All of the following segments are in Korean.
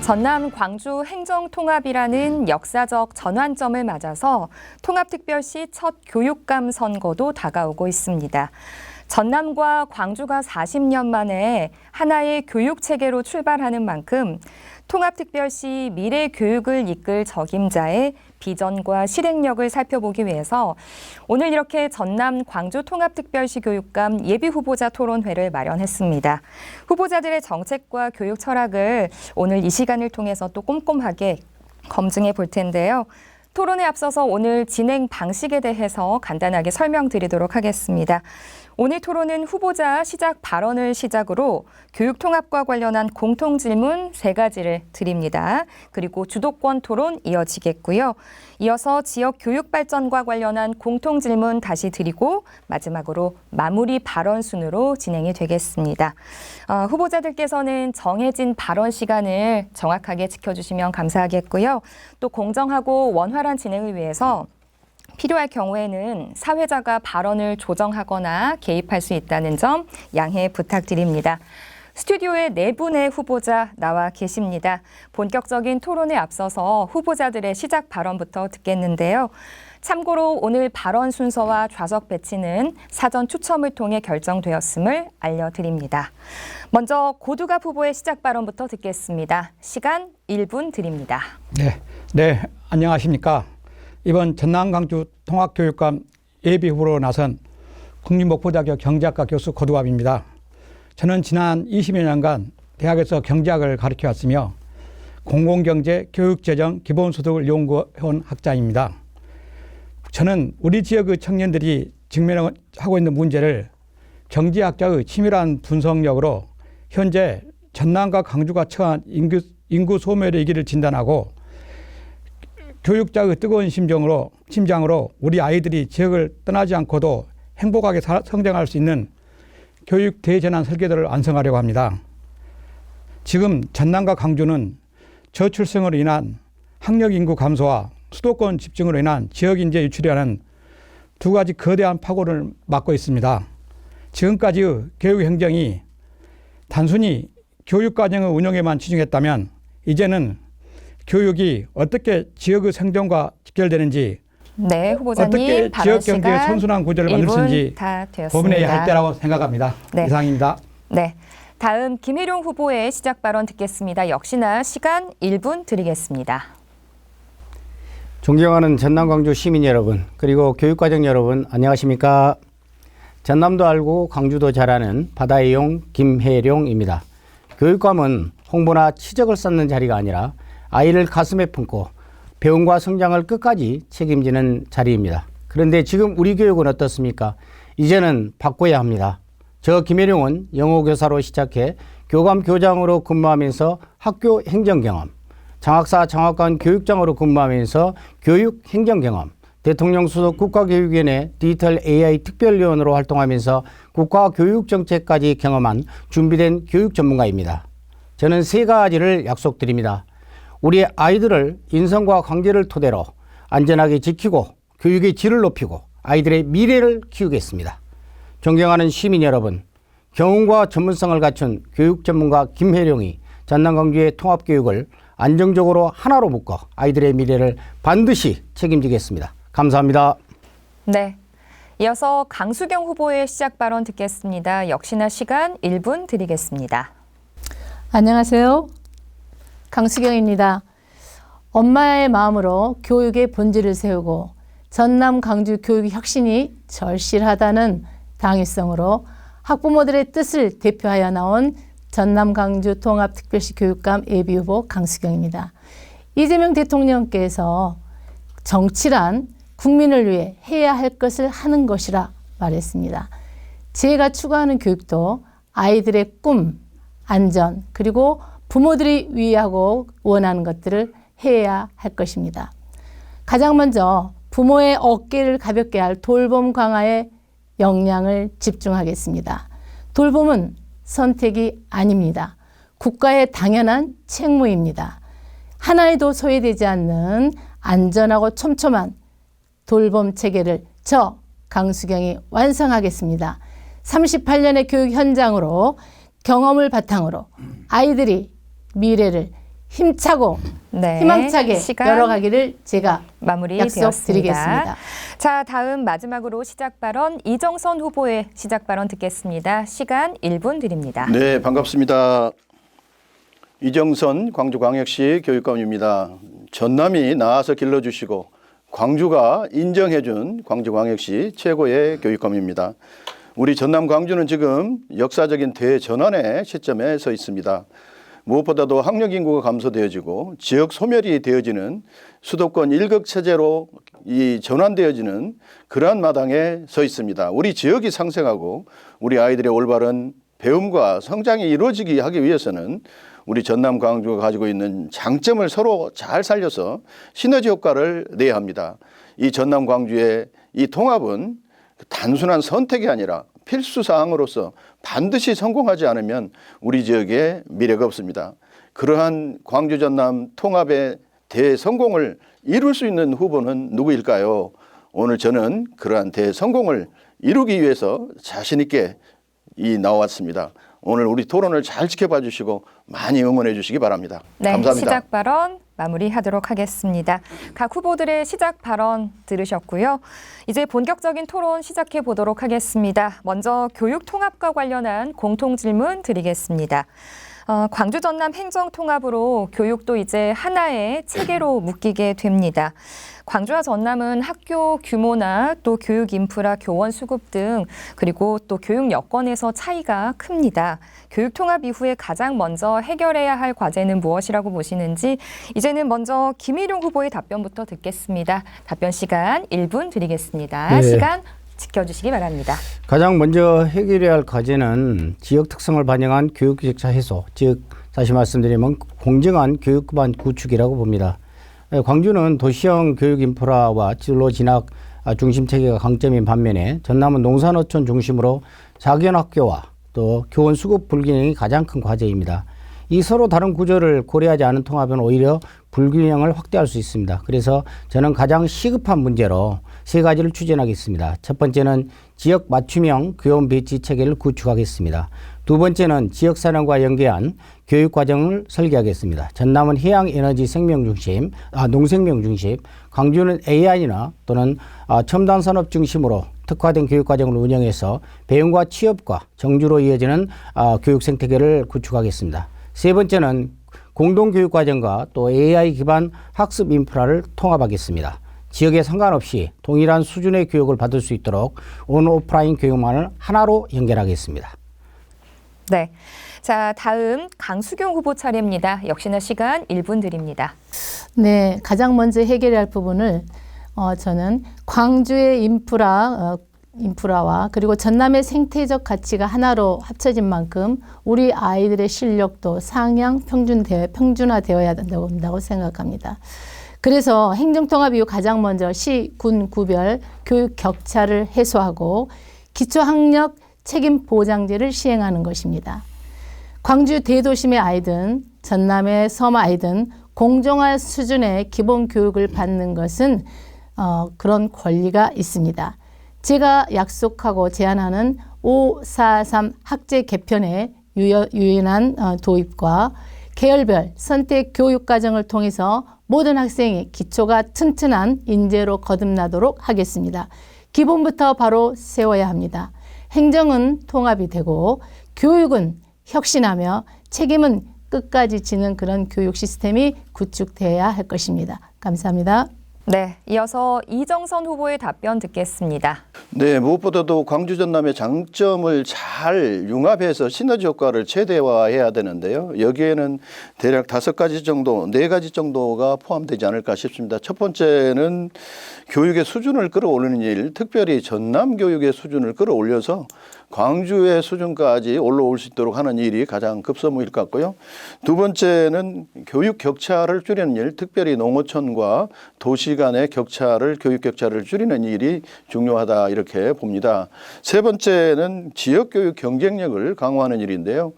전남 광주 행정통합이라는 역사적 전환점을 맞아서 통합특별시 첫 교육감 선거도 다가오고 있습니다. 전남과 광주가 40년 만에 하나의 교육체계로 출발하는 만큼 통합특별시 미래 교육을 이끌 적임자의 비전과 실행력을 살펴보기 위해서 오늘 이렇게 전남 광주 통합특별시 교육감 예비후보자 토론회를 마련했습니다. 후보자들의 정책과 교육 철학을 오늘 이 시간을 통해서 또 꼼꼼하게 검증해 볼 텐데요. 토론에 앞서서 오늘 진행 방식에 대해서 간단하게 설명드리도록 하겠습니다. 오늘 토론은 후보자 시작 발언을 시작으로 교육 통합과 관련한 공통 질문 3가지를 드립니다. 그리고 주도권 토론 이어지겠고요. 이어서 지역 교육 발전과 관련한 공통 질문 다시 드리고 마지막으로 마무리 발언 순으로 진행이 되겠습니다. 후보자들께서는 정해진 발언 시간을 정확하게 지켜주시면 감사하겠고요. 또 공정하고 원활한 진행을 위해서 필요할 경우에는 사회자가 발언을 조정하거나 개입할 수 있다는 점 양해 부탁드립니다. 스튜디오에 4분의 후보자 나와 계십니다. 본격적인 토론에 앞서서 후보자들의 시작 발언부터 듣겠는데요. 참고로 오늘 발언 순서와 좌석 배치는 사전 추첨을 통해 결정되었음을 알려드립니다. 먼저 고두갑 후보의 시작 발언부터 듣겠습니다. 시간 1분 드립니다. 네, 안녕하십니까. 이번 전남 광주 통합교육감 예비후보로 나선 국립목포대학교 경제학과 교수 고두갑입니다. 저는 지난 20여 년간 대학에서 경제학을 가르쳐왔으며 공공경제, 교육재정, 기본소득을 연구해온 학자입니다. 저는 우리 지역의 청년들이 직면하고 있는 문제를 경제학자의 치밀한 분석력으로 현재 전남과 광주가 처한 인구 소멸의 위기를 진단하고 교육자의 뜨거운 심장으로 우리 아이들이 지역을 떠나지 않고도 행복하게 성장할 수 있는 교육 대전환 설계도를 완성하려고 합니다. 지금 전남과 광주는 저출생으로 인한 학력 인구 감소와 수도권 집중으로 인한 지역 인재 유출이라는 2가지 거대한 파고를 맞고 있습니다. 지금까지의 교육 행정이 단순히 교육과정의 운영에만 치중했다면 이제는 교육이 어떻게 지역의 생존과 직결되는지, 네, 후보자님 어떻게 지역 경제의 선순환 구조를 만들 수 있는지 고민해야 할 때라고 생각합니다. 네. 이상입니다. 네, 다음 김혜룡 후보의 시작 발언 듣겠습니다. 역시나 시간 1분 드리겠습니다. 존경하는 전남 광주 시민 여러분, 그리고 교육과정 여러분, 안녕하십니까? 전남도 알고 광주도 잘하는 바다의 용 김혜룡입니다. 교육감은 홍보나 치적을 쌓는 자리가 아니라 아이를 가슴에 품고 배움과 성장을 끝까지 책임지는 자리입니다. 그런데 지금 우리 교육은 어떻습니까? 이제는 바꿔야 합니다. 저 김혜룡은 영어교사로 시작해 교감 교장으로 근무하면서 학교 행정 경험, 장학사 장학관 교육장으로 근무하면서 교육 행정 경험, 대통령 수석 국가교육위원회 디지털 AI 특별위원으로 활동하면서 국가교육정책까지 경험한 준비된 교육 전문가입니다. 저는 3가지를 약속드립니다. 우리 아이들을 인성과 관계를 토대로 안전하게 지키고 교육의 질을 높이고 아이들의 미래를 키우겠습니다. 존경하는 시민 여러분, 경험과 전문성을 갖춘 교육 전문가 김혜룡이 전남 광주의 통합교육을 안정적으로 하나로 묶어 아이들의 미래를 반드시 책임지겠습니다. 감사합니다. 네, 이어서 강수경 후보의 시작 발언 듣겠습니다. 역시나 시간 1분 드리겠습니다. 안녕하세요. 강수경입니다. 엄마의 마음으로 교육의 본질을 세우고 전남 광주 교육 혁신이 절실하다는 당위성으로 학부모들의 뜻을 대표하여 나온 전남 광주 통합특별시 교육감 예비후보 강수경입니다. 이재명 대통령께서 정치란 국민을 위해 해야 할 것을 하는 것이라 말했습니다. 제가 추구하는 교육도 아이들의 꿈, 안전, 그리고 부모들이 위하고 원하는 것들을 해야 할 것입니다. 가장 먼저 부모의 어깨를 가볍게 할 돌봄 강화에 역량을 집중하겠습니다. 돌봄은 선택이 아닙니다. 국가의 당연한 책무입니다. 하나에도 소외되지 않는 안전하고 촘촘한 돌봄 체계를 저 강수경이 완성하겠습니다. 38년의 교육 현장으로 경험을 바탕으로 아이들이 미래를 힘차고 네, 희망차게 시간 열어가기를 제가 마무리되었습니다. 약속드리겠습니다. 자, 다음 마지막으로 시작 발언 이정선 후보의 시작 발언 듣겠습니다. 시간 1분 드립니다. 네, 반갑습니다. 이정선 광주광역시 교육감입니다. 전남이 나와서 길러주시고 광주가 인정해준 광주광역시 최고의 교육감입니다. 우리 전남 광주는 지금 역사적인 대전환의 시점에 서 있습니다. 무엇보다도 학령 인구가 감소되어지고 지역 소멸이 되어지는 수도권 일극체제로 이 전환되어지는 그러한 마당에 서 있습니다. 우리 지역이 상생하고 우리 아이들의 올바른 배움과 성장이 이루어지기 하기 위해서는 우리 전남 광주가 가지고 있는 장점을 서로 잘 살려서 시너지 효과를 내야 합니다. 이 전남 광주의 이 통합은 단순한 선택이 아니라 필수 사항으로서 반드시 성공하지 않으면 우리 지역에 미래가 없습니다. 그러한 광주 전남 통합의 대성공을 이룰 수 있는 후보는 누구일까요? 오늘 저는 그러한 대성공을 이루기 위해서 자신 있게 나왔습니다. 오늘 우리 토론을 잘 지켜봐 주시고 많이 응원해 주시기 바랍니다. 네, 감사합니다. 시작 발언 마무리하도록 하겠습니다. 각 후보들의 시작 발언 들으셨고요. 이제 본격적인 토론 시작해 보도록 하겠습니다. 먼저 교육 통합과 관련한 공통 질문 드리겠습니다. 광주 전남 행정 통합으로 교육도 이제 하나의 체계로 묶이게 됩니다. 광주와 전남은 학교 규모나 또 교육 인프라, 교원 수급 등 그리고 또 교육 여건에서 차이가 큽니다. 교육 통합 이후에 가장 먼저 해결해야 할 과제는 무엇이라고 보시는지 이제는 먼저 김일용 후보의 답변부터 듣겠습니다. 답변 시간 1분 드리겠습니다. 네. 시간 지켜주시기 바랍니다. 가장 먼저 해결해야 할 과제는 지역 특성을 반영한 교육 격차 해소, 즉 다시 말씀드리면 공정한 교육 기반 구축이라고 봅니다. 광주는 도시형 교육 인프라와 진로 진학 중심 체계가 강점인 반면에 전남은 농산어촌 중심으로 작은 학교와 또 교원 수급 불균형이 가장 큰 과제입니다. 이 서로 다른 구조를 고려하지 않은 통합은 오히려 불균형을 확대할 수 있습니다. 그래서 저는 가장 시급한 문제로 세 가지를 추진하겠습니다. 첫 번째는 지역 맞춤형 교원 배치 체계를 구축하겠습니다. 두 번째는 지역 산업과 연계한 교육 과정을 설계하겠습니다. 전남은 해양 에너지 생명 중심, 농생명 중심, 광주는 AI나 또는 첨단 산업 중심으로 특화된 교육 과정을 운영해서 배움과 취업과 정주로 이어지는 교육 생태계를 구축하겠습니다. 세 번째는 공동교육과정과 또 AI 기반 학습 인프라를 통합하겠습니다. 지역에 상관없이 동일한 수준의 교육을 받을 수 있도록 온 오프라인 교육망을 하나로 연결하겠습니다. 네. 자, 다음 강수경 후보 차례입니다. 역시나 시간 1분 드립니다. 네, 가장 먼저 해결해야 할 부분을 저는 광주의 인프라와 그리고 전남의 생태적 가치가 하나로 합쳐진 만큼 우리 아이들의 실력도 상향 평준화되어야 된다고 생각합니다. 그래서 행정통합 이후 가장 먼저 시, 군, 구별 교육 격차를 해소하고 기초학력 책임 보장제를 시행하는 것입니다. 광주 대도심의 아이든 전남의 섬 아이든 공정한 수준의 기본 교육을 받는 것은 그런 권리가 있습니다. 제가 약속하고 제안하는 543 학제 개편의 유연한 도입과 계열별 선택 교육 과정을 통해서 모든 학생이 기초가 튼튼한 인재로 거듭나도록 하겠습니다. 기본부터 바로 세워야 합니다. 행정은 통합이 되고 교육은 혁신하며 책임은 끝까지 지는 그런 교육 시스템이 구축돼야 할 것입니다. 감사합니다. 네, 이어서 이정선 후보의 답변 듣겠습니다. 네, 무엇보다도 광주 전남의 장점을 잘 융합해서 시너지 효과를 최대화해야 되는데요. 여기에는 대략 5가지 정도, 4가지 정도가 포함되지 않을까 싶습니다. 첫 번째는 교육의 수준을 끌어올리는 일, 특별히 전남 교육의 수준을 끌어올려서 광주의 수준까지 올라올 수 있도록 하는 일이 가장 급선무일 것 같고요. 두 번째는 교육 격차를 줄이는 일, 특별히 농어촌과 도시 간의 격차를, 교육 격차를 줄이는 일이 중요하다 이렇게 봅니다. 세 번째는 지역 교육 경쟁력을 강화하는 일인데요.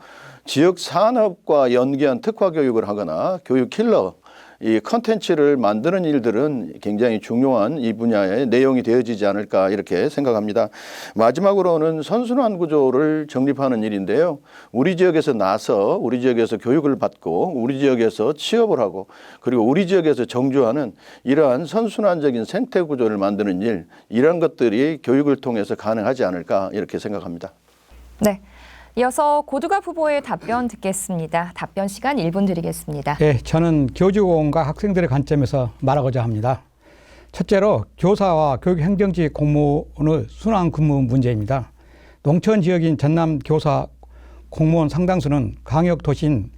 지역 산업과 연계한 특화 교육을 하거나 교육 킬러, 이 컨텐츠를 만드는 일들은 굉장히 중요한 이 분야의 내용이 되어지지 않을까 이렇게 생각합니다. 마지막으로는 선순환 구조를 정립하는 일인데요. 우리 지역에서 나서 우리 지역에서 교육을 받고 우리 지역에서 취업을 하고 그리고 우리 지역에서 정주하는 이러한 선순환적인 생태 구조를 만드는 일, 이런 것들이 교육을 통해서 가능하지 않을까 이렇게 생각합니다. 네. 이어서 고두갑 후보의 답변 듣겠습니다. 답변 시간 1분 드리겠습니다. 네, 저는 교직원과 학생들의 관점에서 말하고자 합니다. 첫째로 교사와 교육행정직 공무원의 순환 근무 문제입니다. 농촌 지역인 전남 교사 공무원 상당수는 광역 도시인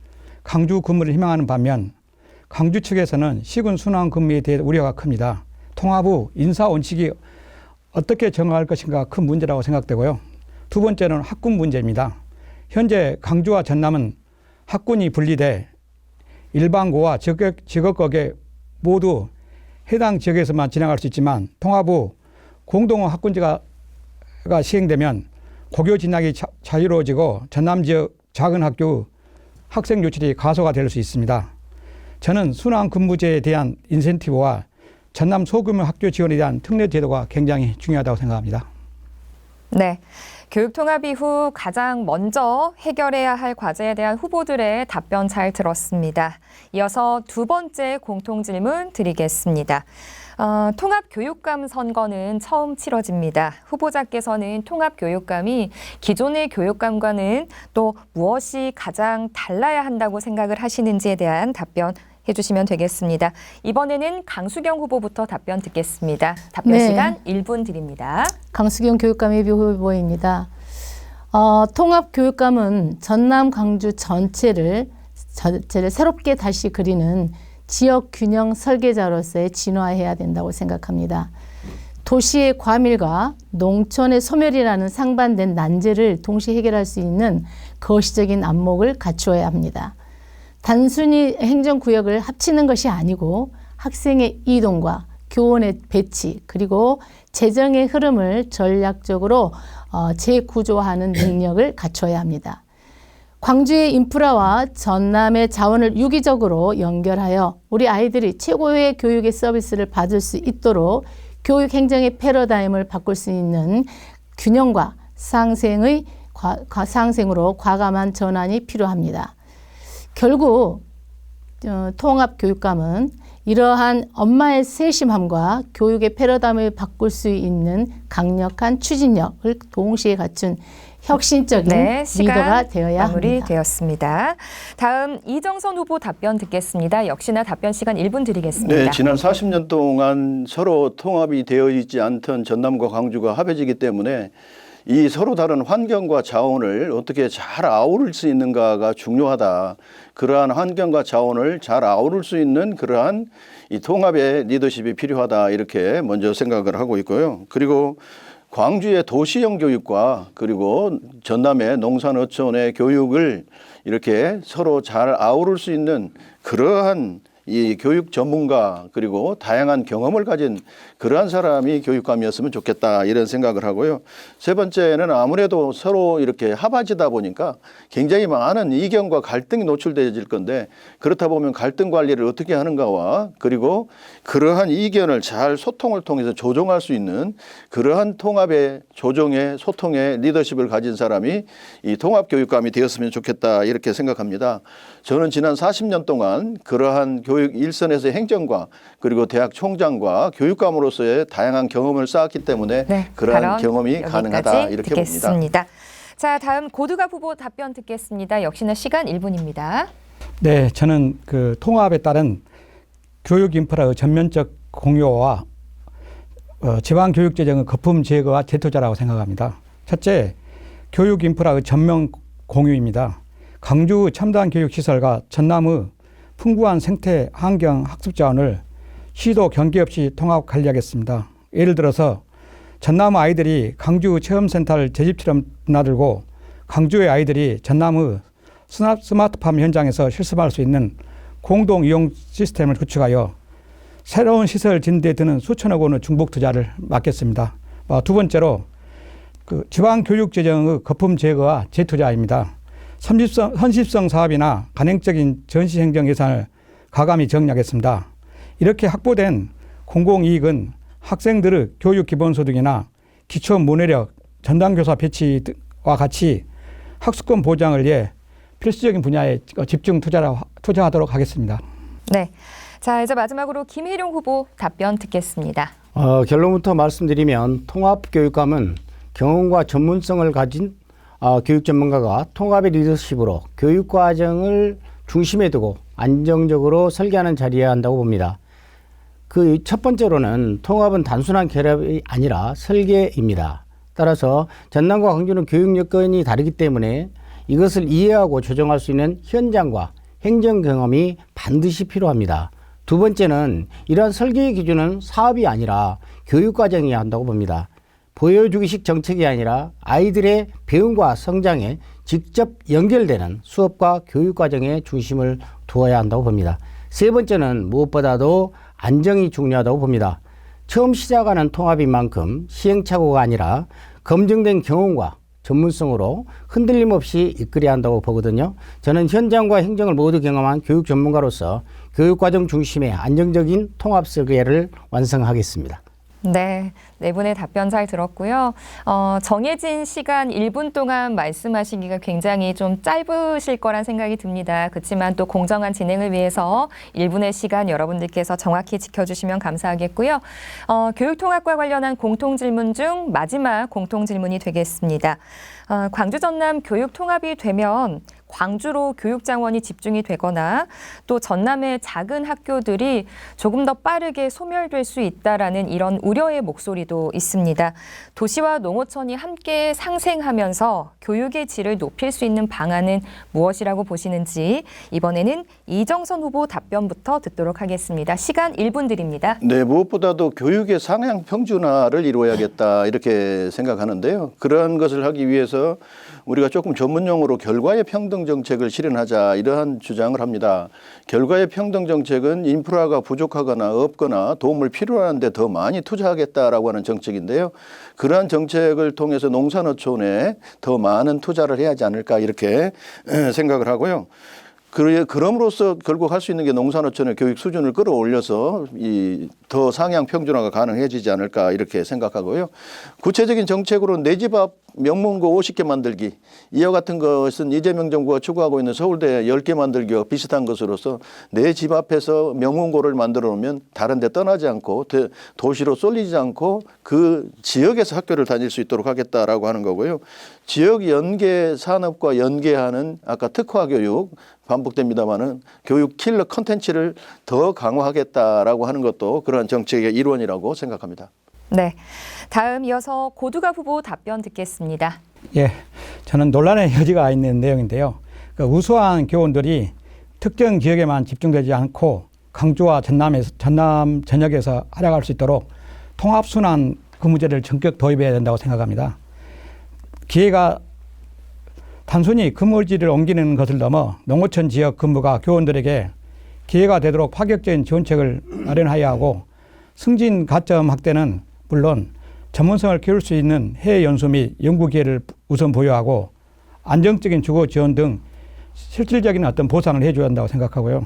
광주 근무를 희망하는 반면 광주 측에서는 시군 순환 근무에 대해 우려가 큽니다. 통합 후 인사 원칙이 어떻게 정할 것인가 큰 문제라고 생각되고요. 두 번째는 학군 문제입니다. 현재 광주와 전남은 학군이 분리돼 일반고와 직업고에 모두 해당 지역에서만 진행할 수 있지만 통합 후 공동 학군제가 시행되면 고교 진학이 자유로워지고 전남 지역 작은 학교 학생 유출이 가소가 될 수 있습니다. 저는 순환 근무제에 대한 인센티브와 전남 소규모 학교 지원에 대한 특례 제도가 굉장히 중요하다고 생각합니다. 네. 교육 통합 이후 가장 먼저 해결해야 할 과제에 대한 후보들의 답변 잘 들었습니다. 이어서 두 번째 공통 질문 드리겠습니다. 통합 교육감 선거는 처음 치러집니다. 후보자께서는 통합 교육감이 기존의 교육감과는 또 무엇이 가장 달라야 한다고 생각을 하시는지에 대한 답변 해주시면 되겠습니다. 이번에는 강수경 후보부터 답변 듣겠습니다. 답변 네. 시간 1분 드립니다. 강수경 교육감 예비 후보입니다. 통합교육감은 전남 광주 전체를 새롭게 다시 그리는 지역 균형 설계자로서의 진화해야 된다고 생각합니다. 도시의 과밀과 농촌의 소멸이라는 상반된 난제를 동시에 해결할 수 있는 거시적인 안목을 갖추어야 합니다. 단순히 행정구역을 합치는 것이 아니고 학생의 이동과 교원의 배치 그리고 재정의 흐름을 전략적으로 재구조하는 능력을 갖춰야 합니다. 광주의 인프라와 전남의 자원을 유기적으로 연결하여 우리 아이들이 최고의 교육의 서비스를 받을 수 있도록 교육 행정의 패러다임을 바꿀 수 있는 균형과 상생으로 과감한 전환이 필요합니다. 결국 통합교육감은 이러한 엄마의 세심함과 교육의 패러다임을 바꿀 수 있는 강력한 추진력을 동시에 갖춘 혁신적인 리더가 되어야 합니다. 마무리되었습니다. 다음 이정선 후보 답변 듣겠습니다. 역시나 답변 시간 1분 드리겠습니다. 네, 지난 40년 동안 서로 통합이 되어 있지 않던 전남과 광주가 합해지기 때문에 이 서로 다른 환경과 자원을 어떻게 잘 아우를 수 있는가가 중요하다. 그러한 환경과 자원을 잘 아우를 수 있는 그러한 이 통합의 리더십이 필요하다. 이렇게 먼저 생각을 하고 있고요. 그리고 광주의 도시형 교육과 그리고 전남의 농산어촌의 교육을 이렇게 서로 잘 아우를 수 있는 그러한 이 교육 전문가 그리고 다양한 경험을 가진 그러한 사람이 교육감이었으면 좋겠다 이런 생각을 하고요. 세 번째는 아무래도 서로 이렇게 합하지다 보니까 굉장히 많은 이견과 갈등이 노출되어질 건데 그렇다 보면 갈등 관리를 어떻게 하는가와 그리고 그러한 이견을 잘 소통을 통해서 조정할 수 있는 그러한 통합의 조정의 소통의 리더십을 가진 사람이 이 통합교육감이 되었으면 좋겠다 이렇게 생각합니다. 저는 지난 40년 동안 그러한 교육 일선에서의 행정과 그리고 대학 총장과 교육감으로서의 다양한 경험을 쌓았기 때문에 그러한 경험이 가능하다 이렇게 봅니다. 자, 다음 고두갑 후보 답변 듣겠습니다. 역시나 시간 1분입니다. 네, 저는 그 통합에 따른 교육 인프라의 전면적 공유와 지방교육재정의 거품 제거와 재투자라고 생각합니다. 첫째, 교육 인프라의 전면 공유입니다. 광주 첨단 교육시설과 전남의 풍부한 생태, 환경, 학습 자원을 시도 경계 없이 통합 관리하겠습니다. 예를 들어서 전남 아이들이 광주 체험센터를 제 집처럼 드나들고 광주의 아이들이 전남의 스마트팜 현장에서 실습할 수 있는 공동 이용 시스템을 구축하여 새로운 시설 진대에 드는 수천억 원의 중복 투자를 막겠습니다. 두 번째로 지방교육재정의 거품 제거와 재투자입니다. 선집성 사업이나 간행적인 전시행정 예산을 가감히 정리하겠습니다. 이렇게 확보된 공공이익은 학생들의 교육 기본소득이나 기초 문해력, 전담교사 배치와 같이 학습권 보장을 위해 필수적인 분야에 집중 투자하도록 하겠습니다. 네. 자, 이제 마지막으로 김혜룡 후보 답변 듣겠습니다. 결론부터 말씀드리면 통합교육감은 경험과 전문성을 가진 교육 전문가가 통합의 리더십으로 교육과정을 중심에 두고 안정적으로 설계하는 자리여야 한다고 봅니다. 그 첫 번째로는 통합은 단순한 결합이 아니라 설계입니다. 따라서 전남과 광주는 교육 여건이 다르기 때문에 이것을 이해하고 조정할 수 있는 현장과 행정 경험이 반드시 필요합니다. 두 번째는 이러한 설계의 기준은 사업이 아니라 교육과정이어야 한다고 봅니다. 보여주기식 정책이 아니라 아이들의 배움과 성장에 직접 연결되는 수업과 교육과정에 중심을 두어야 한다고 봅니다. 세 번째는 무엇보다도 안정이 중요하다고 봅니다. 처음 시작하는 통합인 만큼 시행착오가 아니라 검증된 경험과 전문성으로 흔들림 없이 이끌어야 한다고 보거든요. 저는 현장과 행정을 모두 경험한 교육 전문가로서 교육과정 중심의 안정적인 통합 설계를 완성하겠습니다. 네, 네 분의 답변 잘 들었고요. 정해진 시간 1분 동안 말씀하시기가 굉장히 좀 짧으실 거란 생각이 듭니다. 그렇지만 또 공정한 진행을 위해서 1분의 시간 여러분들께서 정확히 지켜주시면 감사하겠고요. 교육통합과 관련한 공통질문 중 마지막 공통질문이 되겠습니다. 광주 전남 교육통합이 되면 광주로 교육장원이 집중이 되거나 또 전남의 작은 학교들이 조금 더 빠르게 소멸될 수 있다라는 이런 우려의 목소리도 있습니다. 도시와 농어촌이 함께 상생하면서 교육의 질을 높일 수 있는 방안은 무엇이라고 보시는지 이번에는 이정선 후보 답변부터 듣도록 하겠습니다. 시간 1분 드립니다. 네, 무엇보다도 교육의 상향 평준화를 이루어야겠다 이렇게 생각하는데요. 그러한 것을 하기 위해서 우리가 조금 전문용어로 결과의 평등 정책을 실현하자 이러한 주장을 합니다. 결과의 평등 정책은 인프라가 부족하거나 없거나 도움을 필요로 하는데 더 많이 투자하겠다라고 하는 정책인데요. 그러한 정책을 통해서 농산어촌에 더 많은 투자를 해야 하지 않을까 이렇게 생각을 하고요. 그럼으로써 결국 할 수 있는 게 농산어촌의 교육 수준을 끌어올려서 더 상향 평준화가 가능해지지 않을까 이렇게 생각하고요. 구체적인 정책으로 내 집 앞 명문고 50개 만들기 이와 같은 것은 이재명 정부가 추구하고 있는 서울대 10개 만들기와 비슷한 것으로서 내 집 앞에서 명문고를 만들어 놓으면 다른 데 떠나지 않고 도시로 쏠리지 않고 그 지역에서 학교를 다닐 수 있도록 하겠다라고 하는 거고요. 지역 연계 산업과 연계하는 아까 특화 교육 반복됩니다마는 교육 킬러 컨텐츠를 더 강화하겠다라고 하는 것도 그러한 정책의 일원이라고 생각합니다. 네, 다음 이어서 고두갑 후보 답변 듣겠습니다. 예, 저는 논란의 여지가 있는 내용인데요. 우수한 교원들이 특정 지역에만 집중되지 않고 광주와 전남 전역에서 활약할 수 있도록 통합순환 근무제를 전격 도입해야 된다고 생각합니다. 기회가 단순히 근무지를 옮기는 것을 넘어 농어촌 지역 근무가 교원들에게 기회가 되도록 파격적인 지원책을 마련해야 하고 승진 가점 확대는 물론 전문성을 키울 수 있는 해외 연수 및 연구 기회를 우선 보유하고 안정적인 주거 지원 등 실질적인 어떤 보상을 해줘야 한다고 생각하고요.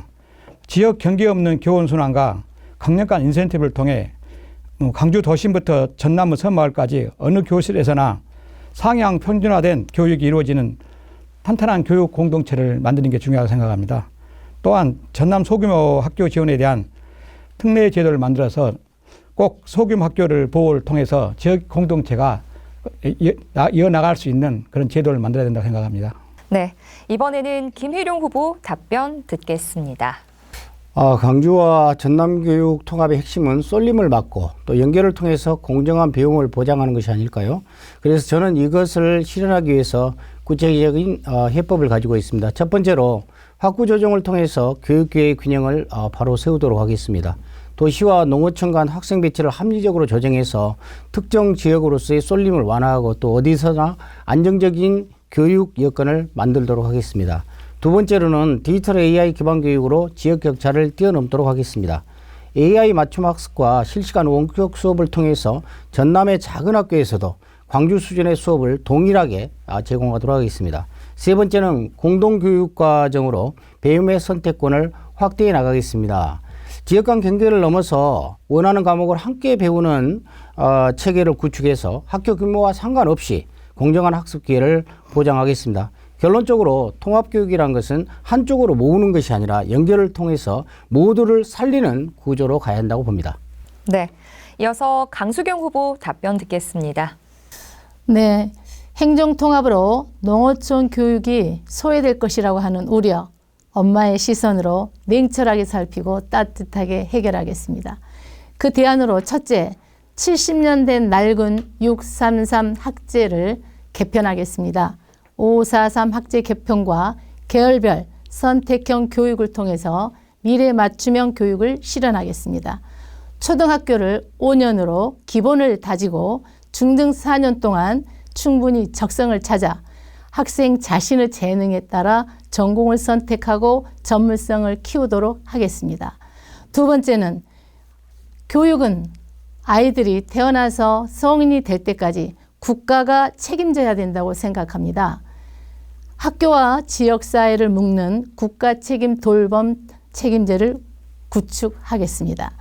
지역 경계 없는 교원 순환과 강력한 인센티브를 통해 광주 도심부터 전남의 섬마을까지 어느 교실에서나 상향 평준화된 교육이 이루어지는 탄탄한 교육 공동체를 만드는 게 중요하다고 생각합니다. 또한 전남 소규모 학교 지원에 대한 특례 제도를 만들어서 꼭 소규모 학교를 보호를 통해서 지역 공동체가 이어나갈 수 있는 그런 제도를 만들어야 된다고 생각합니다. 네, 이번에는 김혜룡 후보 답변 듣겠습니다. 광주와 전남 교육 통합의 핵심은 쏠림을 막고 또 연결을 통해서 공정한 배움을 보장하는 것이 아닐까요? 그래서 저는 이것을 실현하기 위해서 구체적인 해법을 가지고 있습니다. 첫 번째로 학구 조정을 통해서 교육계획 균형을 바로 세우도록 하겠습니다. 도시와 농어촌 간 학생 배치를 합리적으로 조정해서 특정 지역으로서의 쏠림을 완화하고 또 어디서나 안정적인 교육 여건을 만들도록 하겠습니다. 두 번째로는 디지털 AI 기반 교육으로 지역 격차를 뛰어넘도록 하겠습니다. AI 맞춤 학습과 실시간 원격 수업을 통해서 전남의 작은 학교에서도 광주 수준의 수업을 동일하게 제공하도록 하겠습니다. 세 번째는 공동교육과정으로 배움의 선택권을 확대해 나가겠습니다. 지역 간 경계를 넘어서 원하는 과목을 함께 배우는 체계를 구축해서 학교 규모와 상관없이 공정한 학습 기회를 보장하겠습니다. 결론적으로 통합교육이란 것은 한쪽으로 모으는 것이 아니라 연결을 통해서 모두를 살리는 구조로 가야 한다고 봅니다. 네, 이어서 강수경 후보 답변 듣겠습니다. 네, 행정통합으로 농어촌 교육이 소외될 것이라고 하는 우려, 엄마의 시선으로 냉철하게 살피고 따뜻하게 해결하겠습니다. 그 대안으로 첫째, 70년 된 낡은 633 학제를 개편하겠습니다. 543 학제 개편과 계열별 선택형 교육을 통해서 미래 맞춤형 교육을 실현하겠습니다. 초등학교를 5년으로 기본을 다지고 중등 4년 동안 충분히 적성을 찾아 학생 자신의 재능에 따라 전공을 선택하고 전문성을 키우도록 하겠습니다. 두 번째는 교육은 아이들이 태어나서 성인이 될 때까지 국가가 책임져야 된다고 생각합니다. 학교와 지역사회를 묶는 국가 책임 돌봄 책임제를 구축하겠습니다.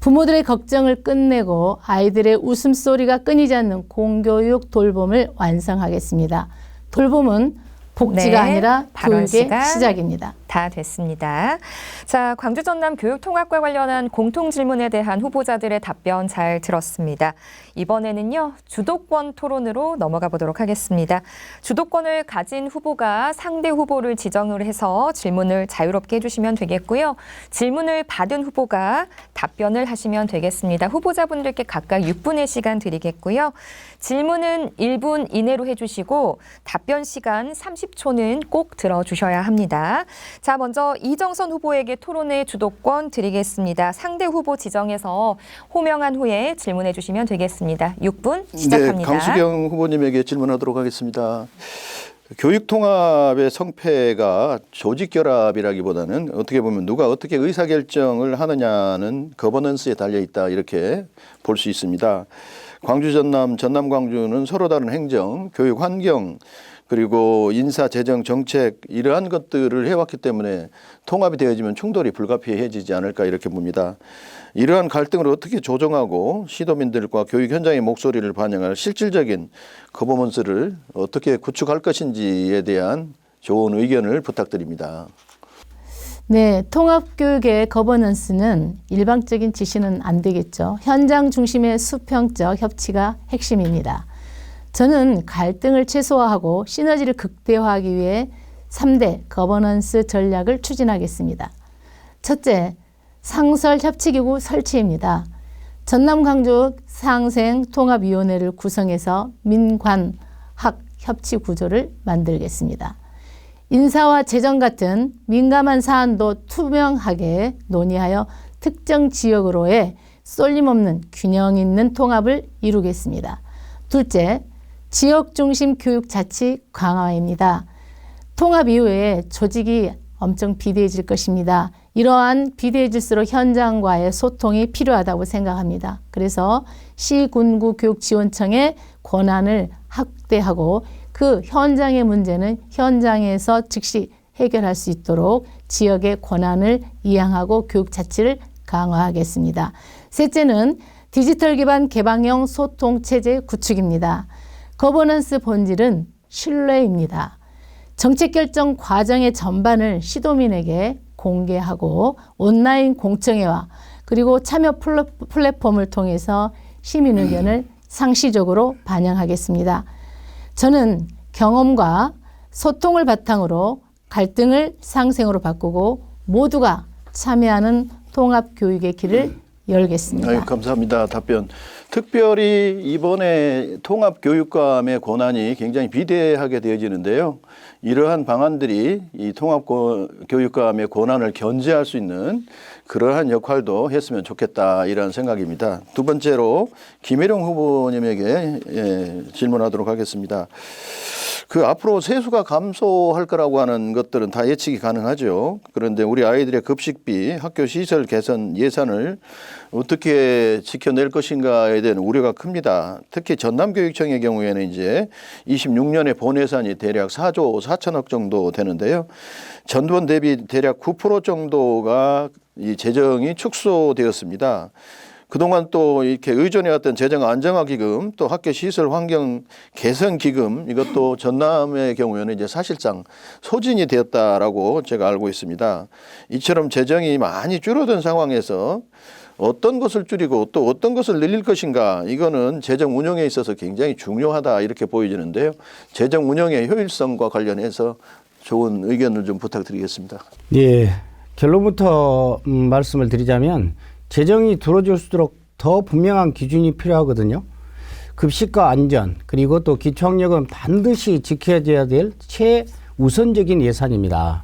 부모들의 걱정을 끝내고 아이들의 웃음소리가 끊이지 않는 공교육 돌봄을 완성하겠습니다. 돌봄은 복지가 네, 아니라 발언 교육의 시간 시작입니다. 다 됐습니다. 자, 광주 전남 교육통합과 관련한 공통 질문에 대한 후보자들의 답변 잘 들었습니다. 이번에는요, 주도권 토론으로 넘어가 보도록 하겠습니다. 주도권을 가진 후보가 상대 후보를 지정을 해서 질문을 자유롭게 해주시면 되겠고요. 질문을 받은 후보가 답변을 하시면 되겠습니다. 후보자분들께 각각 6분의 시간 드리겠고요. 질문은 1분 이내로 해주시고 답변 시간 30초는 꼭 들어주셔야 합니다. 자, 먼저 이정선 후보에게 토론의 주도권 드리겠습니다. 상대 후보 지정해서 호명한 후에 질문해 주시면 되겠습니다. 6분 시작합니다. 네, 강수경 후보님에게 질문하도록 하겠습니다. 교육통합의 성패가 조직결합이라기보다는 어떻게 보면 누가 어떻게 의사결정을 하느냐는 거버넌스에 달려있다 이렇게 볼 수 있습니다. 광주, 전남, 광주는 서로 다른 행정, 교육 환경, 그리고 인사, 재정, 정책 이러한 것들을 해왔기 때문에 통합이 되어지면 충돌이 불가피해지지 않을까 이렇게 봅니다. 이러한 갈등을 어떻게 조정하고 시도민들과 교육 현장의 목소리를 반영할 실질적인 거버넌스를 어떻게 구축할 것인지에 대한 좋은 의견을 부탁드립니다. 네, 통합교육의 거버넌스는 일방적인 지시는 안 되겠죠. 현장 중심의 수평적 협치가 핵심입니다. 저는 갈등을 최소화하고 시너지를 극대화하기 위해 3대 거버넌스 전략을 추진하겠습니다. 첫째, 상설협치기구 설치입니다. 전남 광주 상생통합위원회를 구성해서 민관학 협치 구조를 만들겠습니다. 인사와 재정 같은 민감한 사안도 투명하게 논의하여 특정 지역으로의 쏠림없는 균형 있는 통합을 이루겠습니다. 둘째, 지역 중심 교육 자치 강화입니다. 통합 이후에 조직이 엄청 비대해질 것입니다. 이러한 비대해질수록 현장과의 소통이 필요하다고 생각합니다. 그래서 시군구 교육지원청의 권한을 확대하고 그 현장의 문제는 현장에서 즉시 해결할 수 있도록 지역의 권한을 이양하고 교육 자치를 강화하겠습니다. 셋째는 디지털 기반 개방형 소통 체제 구축입니다. 거버넌스 본질은 신뢰입니다. 정책 결정 과정의 전반을 시도민에게 공개하고 온라인 공청회와 그리고 참여 플랫폼을 통해서 시민 의견을 상시적으로 반영하겠습니다. 저는 경험과 소통을 바탕으로 갈등을 상생으로 바꾸고 모두가 참여하는 통합교육의 길을 열겠습니다. 아유, 감사합니다. 답변. 특별히 이번에 통합교육감의 권한이 굉장히 비대하게 되어지는데요. 이러한 방안들이 이 통합교육감의 권한을 견제할 수 있는 그러한 역할도 했으면 좋겠다 이런 생각입니다. 두 번째로 김혜령 후보님에게 질문하도록 하겠습니다. 그 앞으로 세수가 감소할 거라고 하는 것들은 다 예측이 가능하죠. 그런데 우리 아이들의 급식비, 학교 시설 개선 예산을 어떻게 지켜낼 것인가에 대한 우려가 큽니다. 특히 전남교육청의 경우에는 이제 26년에 본 예산이 대략 4조 4천억 정도 되는데요. 전번 대비 대략 9% 정도가 이 재정이 축소되었습니다. 그동안 또 이렇게 의존해왔던 재정 안정화 기금, 또 학교 시설 환경 개선 기금, 이것도 전남의 경우에는 이제 사실상 소진이 되었다라고 제가 알고 있습니다. 이처럼 재정이 많이 줄어든 상황에서 어떤 것을 줄이고 또 어떤 것을 늘릴 것인가, 이거는 재정 운영에 있어서 굉장히 중요하다 이렇게 보여지는데요. 재정 운영의 효율성과 관련해서 좋은 의견을 좀 부탁드리겠습니다. 예, 결론부터 말씀을 드리자면 재정이 줄어들수록 더 분명한 기준이 필요하거든요. 급식과 안전, 그리고 또 기초학력은 반드시 지켜져야 될 최우선적인 예산입니다.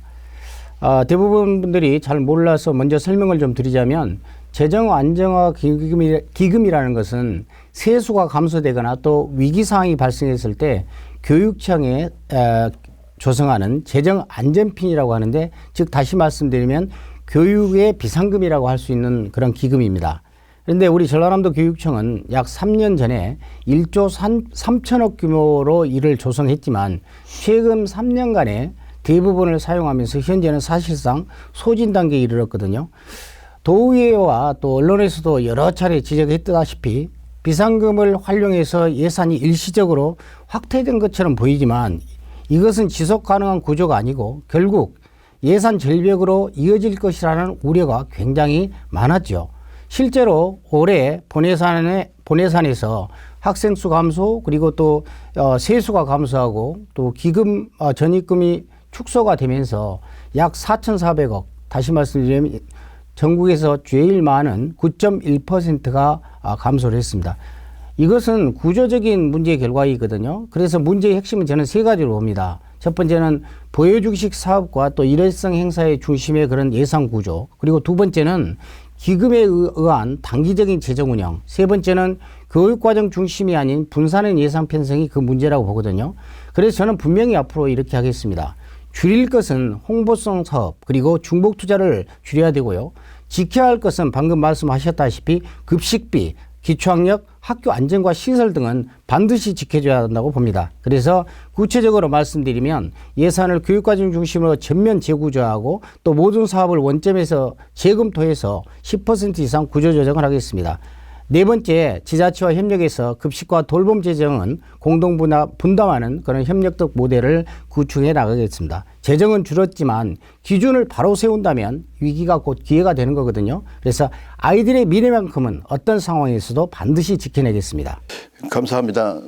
대부분 분들이 잘 몰라서 먼저 설명을 좀 드리자면, 재정 안정화 기금이라는 것은 세수가 감소되거나 또 위기 상황이 발생했을 때 교육청에 조성하는 재정 안전핀이라고 하는데, 즉 다시 말씀드리면 교육의 비상금이라고 할 수 있는 그런 기금입니다. 그런데 우리 전라남도 교육청은 약 3년 전에 1조 3천억 규모로 이를 조성했지만 최근 3년간에 대부분을 사용하면서 현재는 사실상 소진 단계에 이르렀거든요. 도의회와 또 언론에서도 여러 차례 지적했다시피 비상금을 활용해서 예산이 일시적으로 확대된 것처럼 보이지만 이것은 지속 가능한 구조가 아니고 결국 예산 절벽으로 이어질 것이라는 우려가 굉장히 많았죠. 실제로 올해 본예산에서 학생 수 감소, 그리고 또 세수가 감소하고 또 기금 전입금이 축소가 되면서 약 4,400억, 다시 말씀드리면 전국에서 제일 많은 9.1%가 감소를 했습니다. 이것은 구조적인 문제의 결과이거든요. 그래서 문제의 핵심은 저는 세 가지로 봅니다. 첫 번째는 보여주기식 사업과 또 일회성 행사의 중심의 그런 예산 구조, 그리고 두 번째는 기금에 의한 단기적인 재정 운영, 세 번째는 교육과정 중심이 아닌 분산형 예산 편성이 그 문제라고 보거든요. 그래서 저는 분명히 앞으로 이렇게 하겠습니다. 줄일 것은 홍보성 사업, 그리고 중복 투자를 줄여야 되고요. 지켜야 할 것은 방금 말씀하셨다시피 급식비, 기초학력, 학교 안전과 시설 등은 반드시 지켜줘야 한다고 봅니다. 그래서 구체적으로 말씀드리면 예산을 교육과정 중심으로 전면 재구조하고 또 모든 사업을 원점에서 재검토해서 10% 이상 구조조정을 하겠습니다. 네 번째, 지자체와 협력해서 급식과 돌봄 재정은 공동 분담하는 그런 협력적 모델을 구축해 나가겠습니다. 재정은 줄었지만 기준을 바로 세운다면 위기가 곧 기회가 되는 거거든요. 그래서 아이들의 미래만큼은 어떤 상황에서도 반드시 지켜내겠습니다. 감사합니다.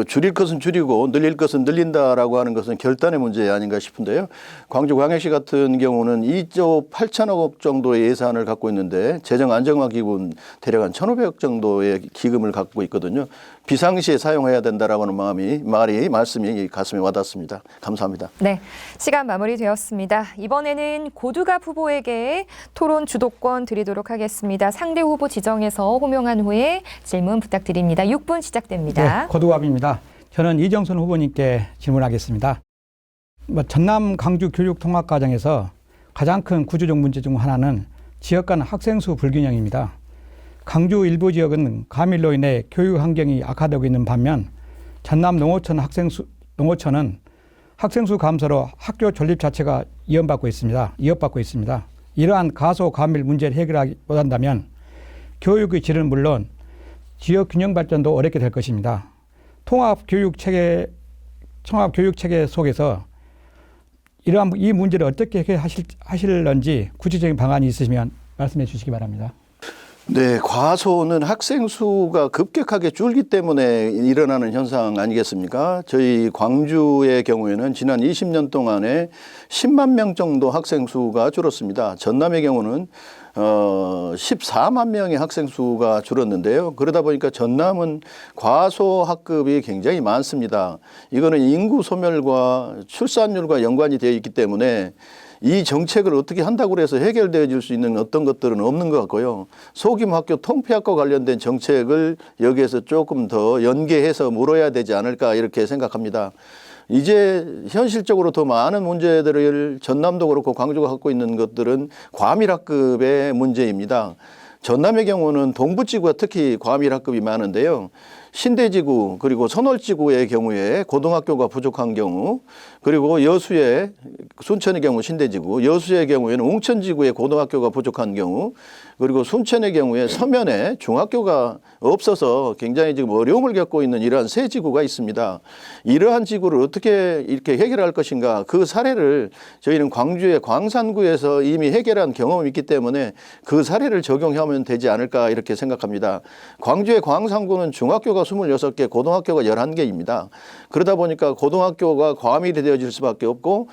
줄일 것은 줄이고 늘릴 것은 늘린다라고 하는 것은 결단의 문제 아닌가 싶은데요. 광주광역시 같은 경우는 2조 8천억 정도의 예산을 갖고 있는데 재정 안정화 기금 대략 한 1,500억 정도의 기금을 갖고 있거든요. 비상시에 사용해야 된다라고 하는 말씀이 가슴에 와닿습니다. 감사합니다. 네, 시간 마무리되었습니다. 이번에는 고두갑 후보에게 토론 주도권 드리도록 하겠습니다. 상대 후보 지정해서 호명한 후에 질문 부탁드립니다. 6분 시작됩니다. 네, 고두갑입니다. 저는 이정선 후보님께 질문하겠습니다. 전남 광주 교육 통합 과정에서 가장 큰 구조적 문제 중 하나는 지역 간 학생 수 불균형입니다. 광주 일부 지역은 가밀로 인해 교육 환경이 악화되고 있는 반면 전남 농어촌은 학생 수 감소로 학교 존립 자체가 이어받고 있습니다. 이러한 가소 가밀 문제를 해결하기 못한다면 교육의 질은 물론 지역 균형 발전도 어렵게 될 것입니다. 통합 교육 체계 속에서 이 문제를 어떻게 해결하실런지 구체적인 방안이 있으시면 말씀해 주시기 바랍니다. 네, 과소는 학생 수가 급격하게 줄기 때문에 일어나는 현상 아니겠습니까? 저희 광주의 경우에는 지난 20년 동안에 10만 명 정도 학생 수가 줄었습니다. 전남의 경우는 14만 명의 학생 수가 줄었는데요. 그러다 보니까 전남은 과소 학급이 굉장히 많습니다. 이거는 인구 소멸과 출산율과 연관이 되어 있기 때문에 이 정책을 어떻게 한다고 해서 해결되어질 수 있는 어떤 것들은 없는 것 같고요. 소규모학교 통폐합과 관련된 정책을 여기에서 조금 더 연계해서 물어야 되지 않을까 이렇게 생각합니다. 이제 현실적으로 더 많은 문제들을 전남도 그렇고 광주가 갖고 있는 것들은 과밀학급의 문제입니다. 전남의 경우는 동부지구가 특히 과밀학급이 많은데요. 신대지구 그리고 선월지구의 경우에 고등학교가 부족한 경우, 그리고 여수의 순천의 경우 신대지구, 여수의 경우에는 웅천지구에 고등학교가 부족한 경우, 그리고 순천의 경우에 서면에 중학교가 없어서 굉장히 지금 어려움을 겪고 있는 이러한 세 지구가 있습니다. 이러한 지구를 어떻게 이렇게 해결할 것인가, 그 사례를 저희는 광주의 광산구에서 이미 해결한 경험이 있기 때문에 그 사례를 적용하면 되지 않을까 이렇게 생각합니다. 광주의 광산구는 중학교가 26개, 고등학교가 11개입니다. 그러다 보니까 고등학교가 과밀이 되어질 수밖에 없고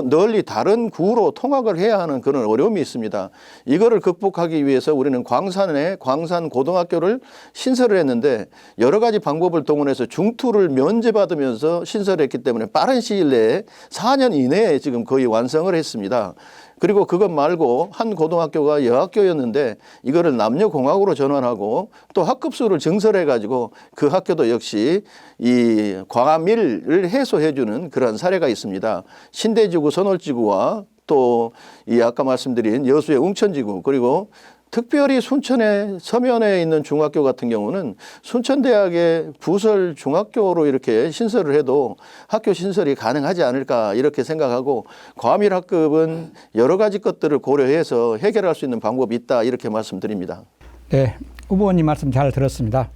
널리 다른 구로 통학을 해야 하는 그런 어려움이 있습니다. 이거를 극복하기 위해서 우리는 광산에 광산 고등학교를 신설을 했는데 여러 가지 방법을 동원해서 중투를 면제받으면서 신설했기 때문에 빠른 시일 내에 4년 이내에 지금 거의 완성을 했습니다. 그리고 그것 말고 한 고등학교가 여학교였는데 이거를 남녀공학으로 전환하고 또 학급수를 증설해 가지고 그 학교도 역시 이 과밀을 해소해 주는 그런 사례가 있습니다. 신대지구, 선월지구와 또 이 아까 말씀드린 여수의 웅천지구, 그리고 특별히 순천의 서면에 있는 중학교 같은 경우는 순천대학의 부설 중학교로 이렇게 신설을 해도 학교 신설이 가능하지 않을까 이렇게 생각하고, 과밀학급은 여러 가지 것들을 고려해서 해결할 수 있는 방법이 있다 이렇게 말씀드립니다. 네, 후보님 말씀 잘 들었습니다.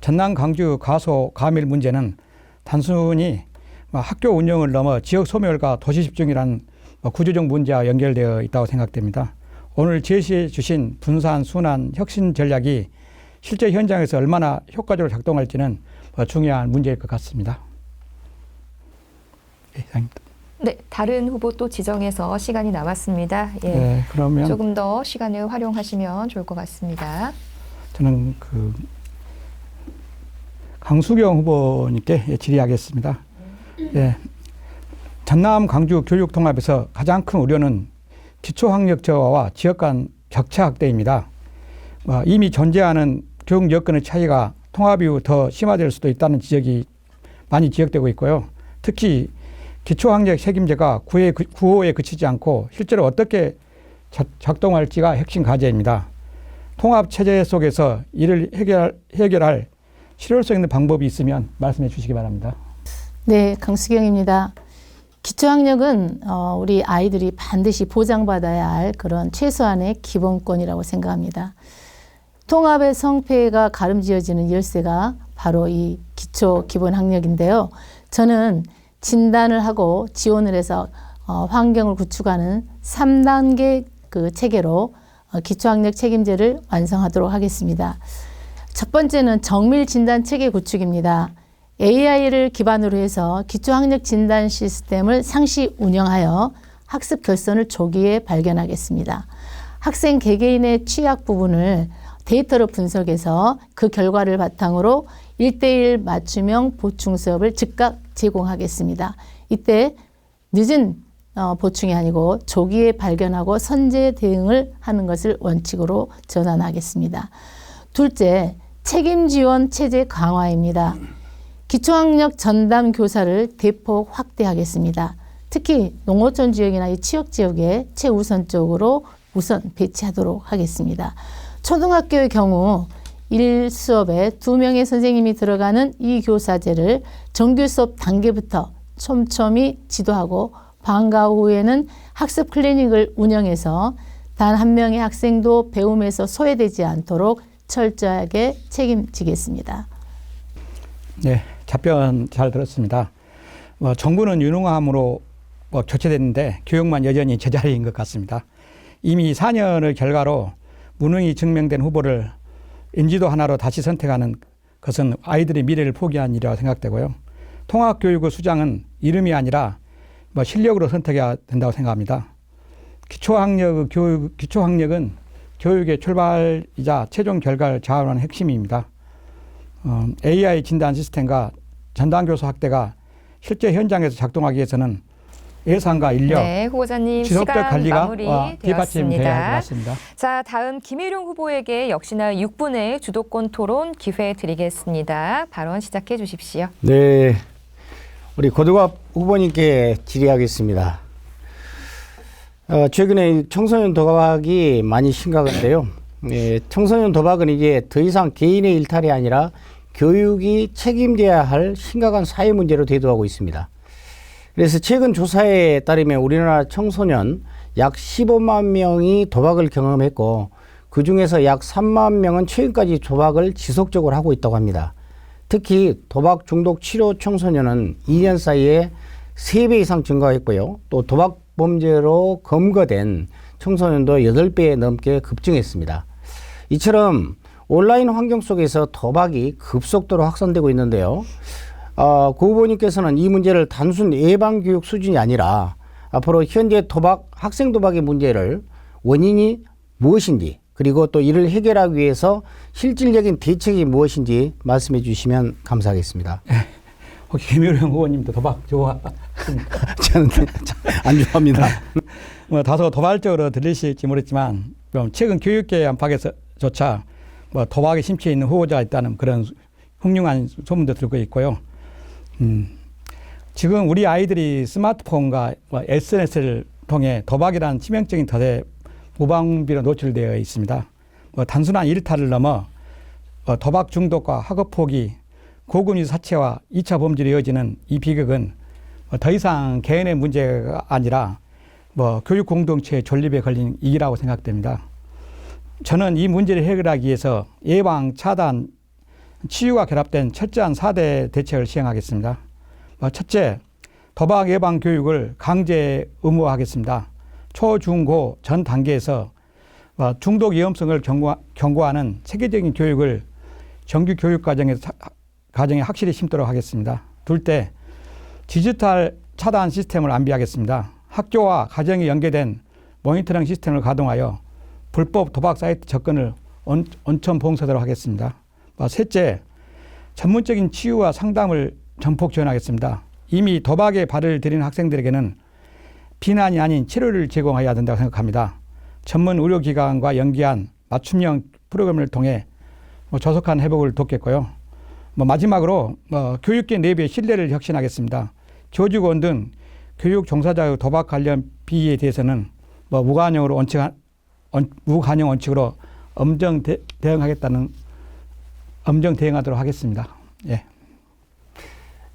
전남 광주 과소 과밀 문제는 단순히 학교 운영을 넘어 지역 소멸과 도시 집중이라는 구조적 문제와 연결되어 있다고 생각됩니다. 오늘 제시해 주신 분산, 순환, 혁신 전략이 실제 현장에서 얼마나 효과적으로 작동할지는 중요한 문제일 것 같습니다. 네, 이상입니다. 네, 다른 후보 또 지정해서 시간이 남았습니다. 예, 네, 그러면 조금 더 시간을 활용하시면 좋을 것 같습니다. 저는 강수경 후보님께 질의하겠습니다. 예, 전남 광주 교육 통합에서 가장 큰 우려는 기초학력 저하와 지역 간 격차 확대입니다. 이미 존재하는 교육 여건의 차이가 통합 이후 더 심화될 수도 있다는 지적이 많이 지적되고 있고요. 특히 기초학력 책임제가 구호에 그치지 않고 실제로 어떻게 작동할지가 핵심 과제입니다. 통합체제 속에서 이를 해결할 실효성 있는 방법이 있으면 말씀해 주시기 바랍니다. 네, 강수경입니다. 기초학력은 우리 아이들이 반드시 보장받아야 할 그런 최소한의 기본권이라고 생각합니다. 통합의 성패가 가름지어지는 열쇠가 바로 이 기초 기본학력인데요. 저는 진단을 하고 지원을 해서 환경을 구축하는 3단계 그 체계로 기초학력 책임제를 완성하도록 하겠습니다. 첫 번째는 정밀 진단 체계 구축입니다. AI를 기반으로 해서 기초학력 진단 시스템을 상시 운영하여 학습 결손을 조기에 발견하겠습니다. 학생 개개인의 취약 부분을 데이터로 분석해서 그 결과를 바탕으로 1:1 맞춤형 보충 수업을 즉각 제공하겠습니다. 이때 늦은 보충이 아니고 조기에 발견하고 선제 대응을 하는 것을 원칙으로 전환하겠습니다. 둘째, 책임 지원 체제 강화입니다. 기초학력 전담 교사를 대폭 확대하겠습니다. 특히 농어촌 지역이나 이 취역 지역에 최우선적으로 우선 배치하도록 하겠습니다. 초등학교의 경우 1수업에 2명의 선생님이 들어가는 이 교사제를 정규 수업 단계부터 촘촘히 지도하고 방과 후에는 학습 클리닉을 운영해서 단 한 명의 학생도 배움에서 소외되지 않도록 철저하게 책임지겠습니다. 네, 답변 잘 들었습니다. 정부는 유능함으로 교체됐는데 교육만 여전히 제자리인 것 같습니다. 이미 4년의 결과로 무능이 증명된 후보를 인지도 하나로 다시 선택하는 것은 아이들의 미래를 포기한 일이라고 생각되고요. 통합교육의 수장은 이름이 아니라 실력으로 선택해야 된다고 생각합니다. 기초학력은 교육의 출발이자 최종 결과를 좌우하는 핵심입니다. AI 진단 시스템과 전담교사 확대가 실제 현장에서 작동하기 위해서는 예산과 인력, 네, 후보자님 지속적 시간 관리가 뒷받침돼야 마무리되었습니다. 할 것 같습니다. 자, 다음 김일용 후보에게 역시나 6분의 주도권 토론 기회 드리겠습니다. 발언 시작해 주십시오. 네, 우리 고두갑 후보님께 질의하겠습니다. 최근에 청소년 도박이 많이 심각한데요. 청소년 도박은 이제 더 이상 개인의 일탈이 아니라 교육이 책임져야 할 심각한 사회 문제로 대두하고 있습니다. 그래서 최근 조사에 따르면 우리나라 청소년 약 15만 명이 도박을 경험했고 그중에서 약 3만 명은 최근까지 도박을 지속적으로 하고 있다고 합니다. 특히 도박 중독 치료 청소년은 2년 사이에 3배 이상 증가했고요. 또 도박 범죄로 검거된 청소년도 8배 넘게 급증했습니다. 이처럼 온라인 환경 속에서 도박이 급속도로 확산되고 있는데요. 고 후보님께서는 이 문제를 단순 예방교육 수준이 아니라 앞으로 현재 학생 도박의 문제를 원인이 무엇인지 그리고 또 이를 해결하기 위해서 실질적인 대책이 무엇인지 말씀해 주시면 감사하겠습니다. 혹시 김유령 후보님도 도박 좋아? 저는 안 좋아합니다. 뭐 다소 도발적으로 들리실지 모르겠지만 최근 교육계 안팎에서조차 뭐 도박에 심취해 있는 후보자가 있다는 그런 흉흉한 소문도 들고 있고요. 지금 우리 아이들이 스마트폰과 SNS를 통해 도박이라는 치명적인 덫에 무방비로 노출되어 있습니다. 단순한 일탈을 넘어 도박 중독과 학업 포기, 고금리 사채와 2차 범죄로 이어지는 이 비극은 더 이상 개인의 문제가 아니라 교육 공동체의 존립에 걸린 위기라고 생각됩니다. 저는 이 문제를 해결하기 위해서 예방, 차단, 치유가 결합된 철저한 4대 대책을 시행하겠습니다. 첫째, 도박 예방 교육을 강제 의무화하겠습니다. 초, 중, 고 전 단계에서 중독 위험성을 경고하는 체계적인 교육을 정규 교육 과정에 확실히 심도록 하겠습니다. 둘째, 디지털 차단 시스템을 안비하겠습니다. 학교와 가정이 연계된 모니터링 시스템을 가동하여 불법 도박 사이트 접근을 원천 봉쇄하도록 하겠습니다. 셋째, 전문적인 치유와 상담을 전폭 지원하겠습니다. 이미 도박에 발을 들인 학생들에게는 비난이 아닌 치료를 제공해야 된다고 생각합니다. 전문 의료기관과 연계한 맞춤형 프로그램을 통해 조속한 회복을 돕겠고요. 마지막으로 교육계 내부의 신뢰를 혁신하겠습니다. 교직원 등 교육 종사자의 도박 관련 비위에 대해서는 무관용 원칙으로 엄정 대응하도록 하겠습니다.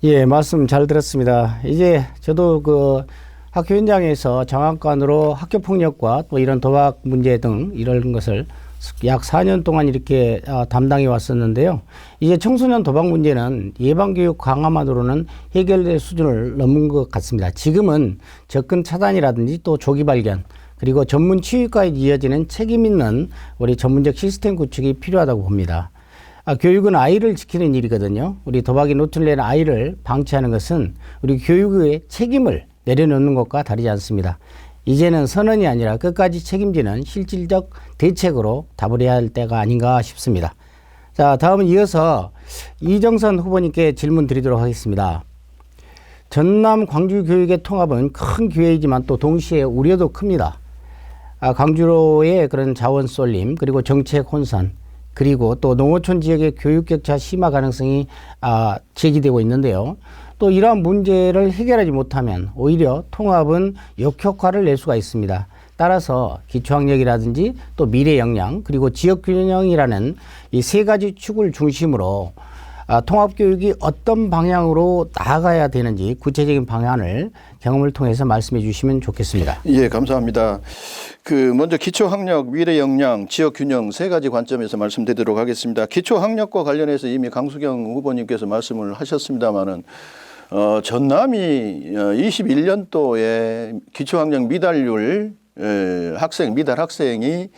예, 말씀 잘 들었습니다. 이제 저도 학교 현장에서 장학관으로 학교 폭력과 또 이런 도박 문제 등 이런 것을 약 4년 동안 이렇게 담당해 왔었는데요. 이제 청소년 도박 문제는 예방교육 강화만으로는 해결될 수준을 넘은 것 같습니다. 지금은 접근 차단이라든지 또 조기 발견 그리고 전문 치유까지 이어지는 책임 있는 우리 전문적 시스템 구축이 필요하다고 봅니다. 교육은 아이를 지키는 일이거든요. 우리 도박에 노출된 아이를 방치하는 것은 우리 교육의 책임을 내려놓는 것과 다르지 않습니다. 이제는 선언이 아니라 끝까지 책임지는 실질적 대책으로 답을 해야 할 때가 아닌가 싶습니다. 자, 다음은 이어서 이정선 후보님께 질문 드리도록 하겠습니다. 전남 광주 교육의 통합은 큰 기회이지만 또 동시에 우려도 큽니다. 광주로의 그런 자원 쏠림 그리고 정책 혼선 그리고 또 농어촌 지역의 교육 격차 심화 가능성이 제기되고 있는데요. 또 이러한 문제를 해결하지 못하면 오히려 통합은 역효과를 낼 수가 있습니다. 따라서 기초학력이라든지 또 미래 역량 그리고 지역 균형이라는 이 세 가지 축을 중심으로 통합교육이 어떤 방향으로 나아가야 되는지 구체적인 방안을 경험을 통해서 말씀해 주시면 좋겠습니다. 예, 감사합니다. 먼저 기초학력, 미래 역량, 지역 균형 세 가지 관점에서 말씀드리도록 하겠습니다. 기초학력과 관련해서 이미 강수경 후보님께서 말씀을 하셨습니다마는 전남이 21년도에 기초학력 미달률 미달 학생이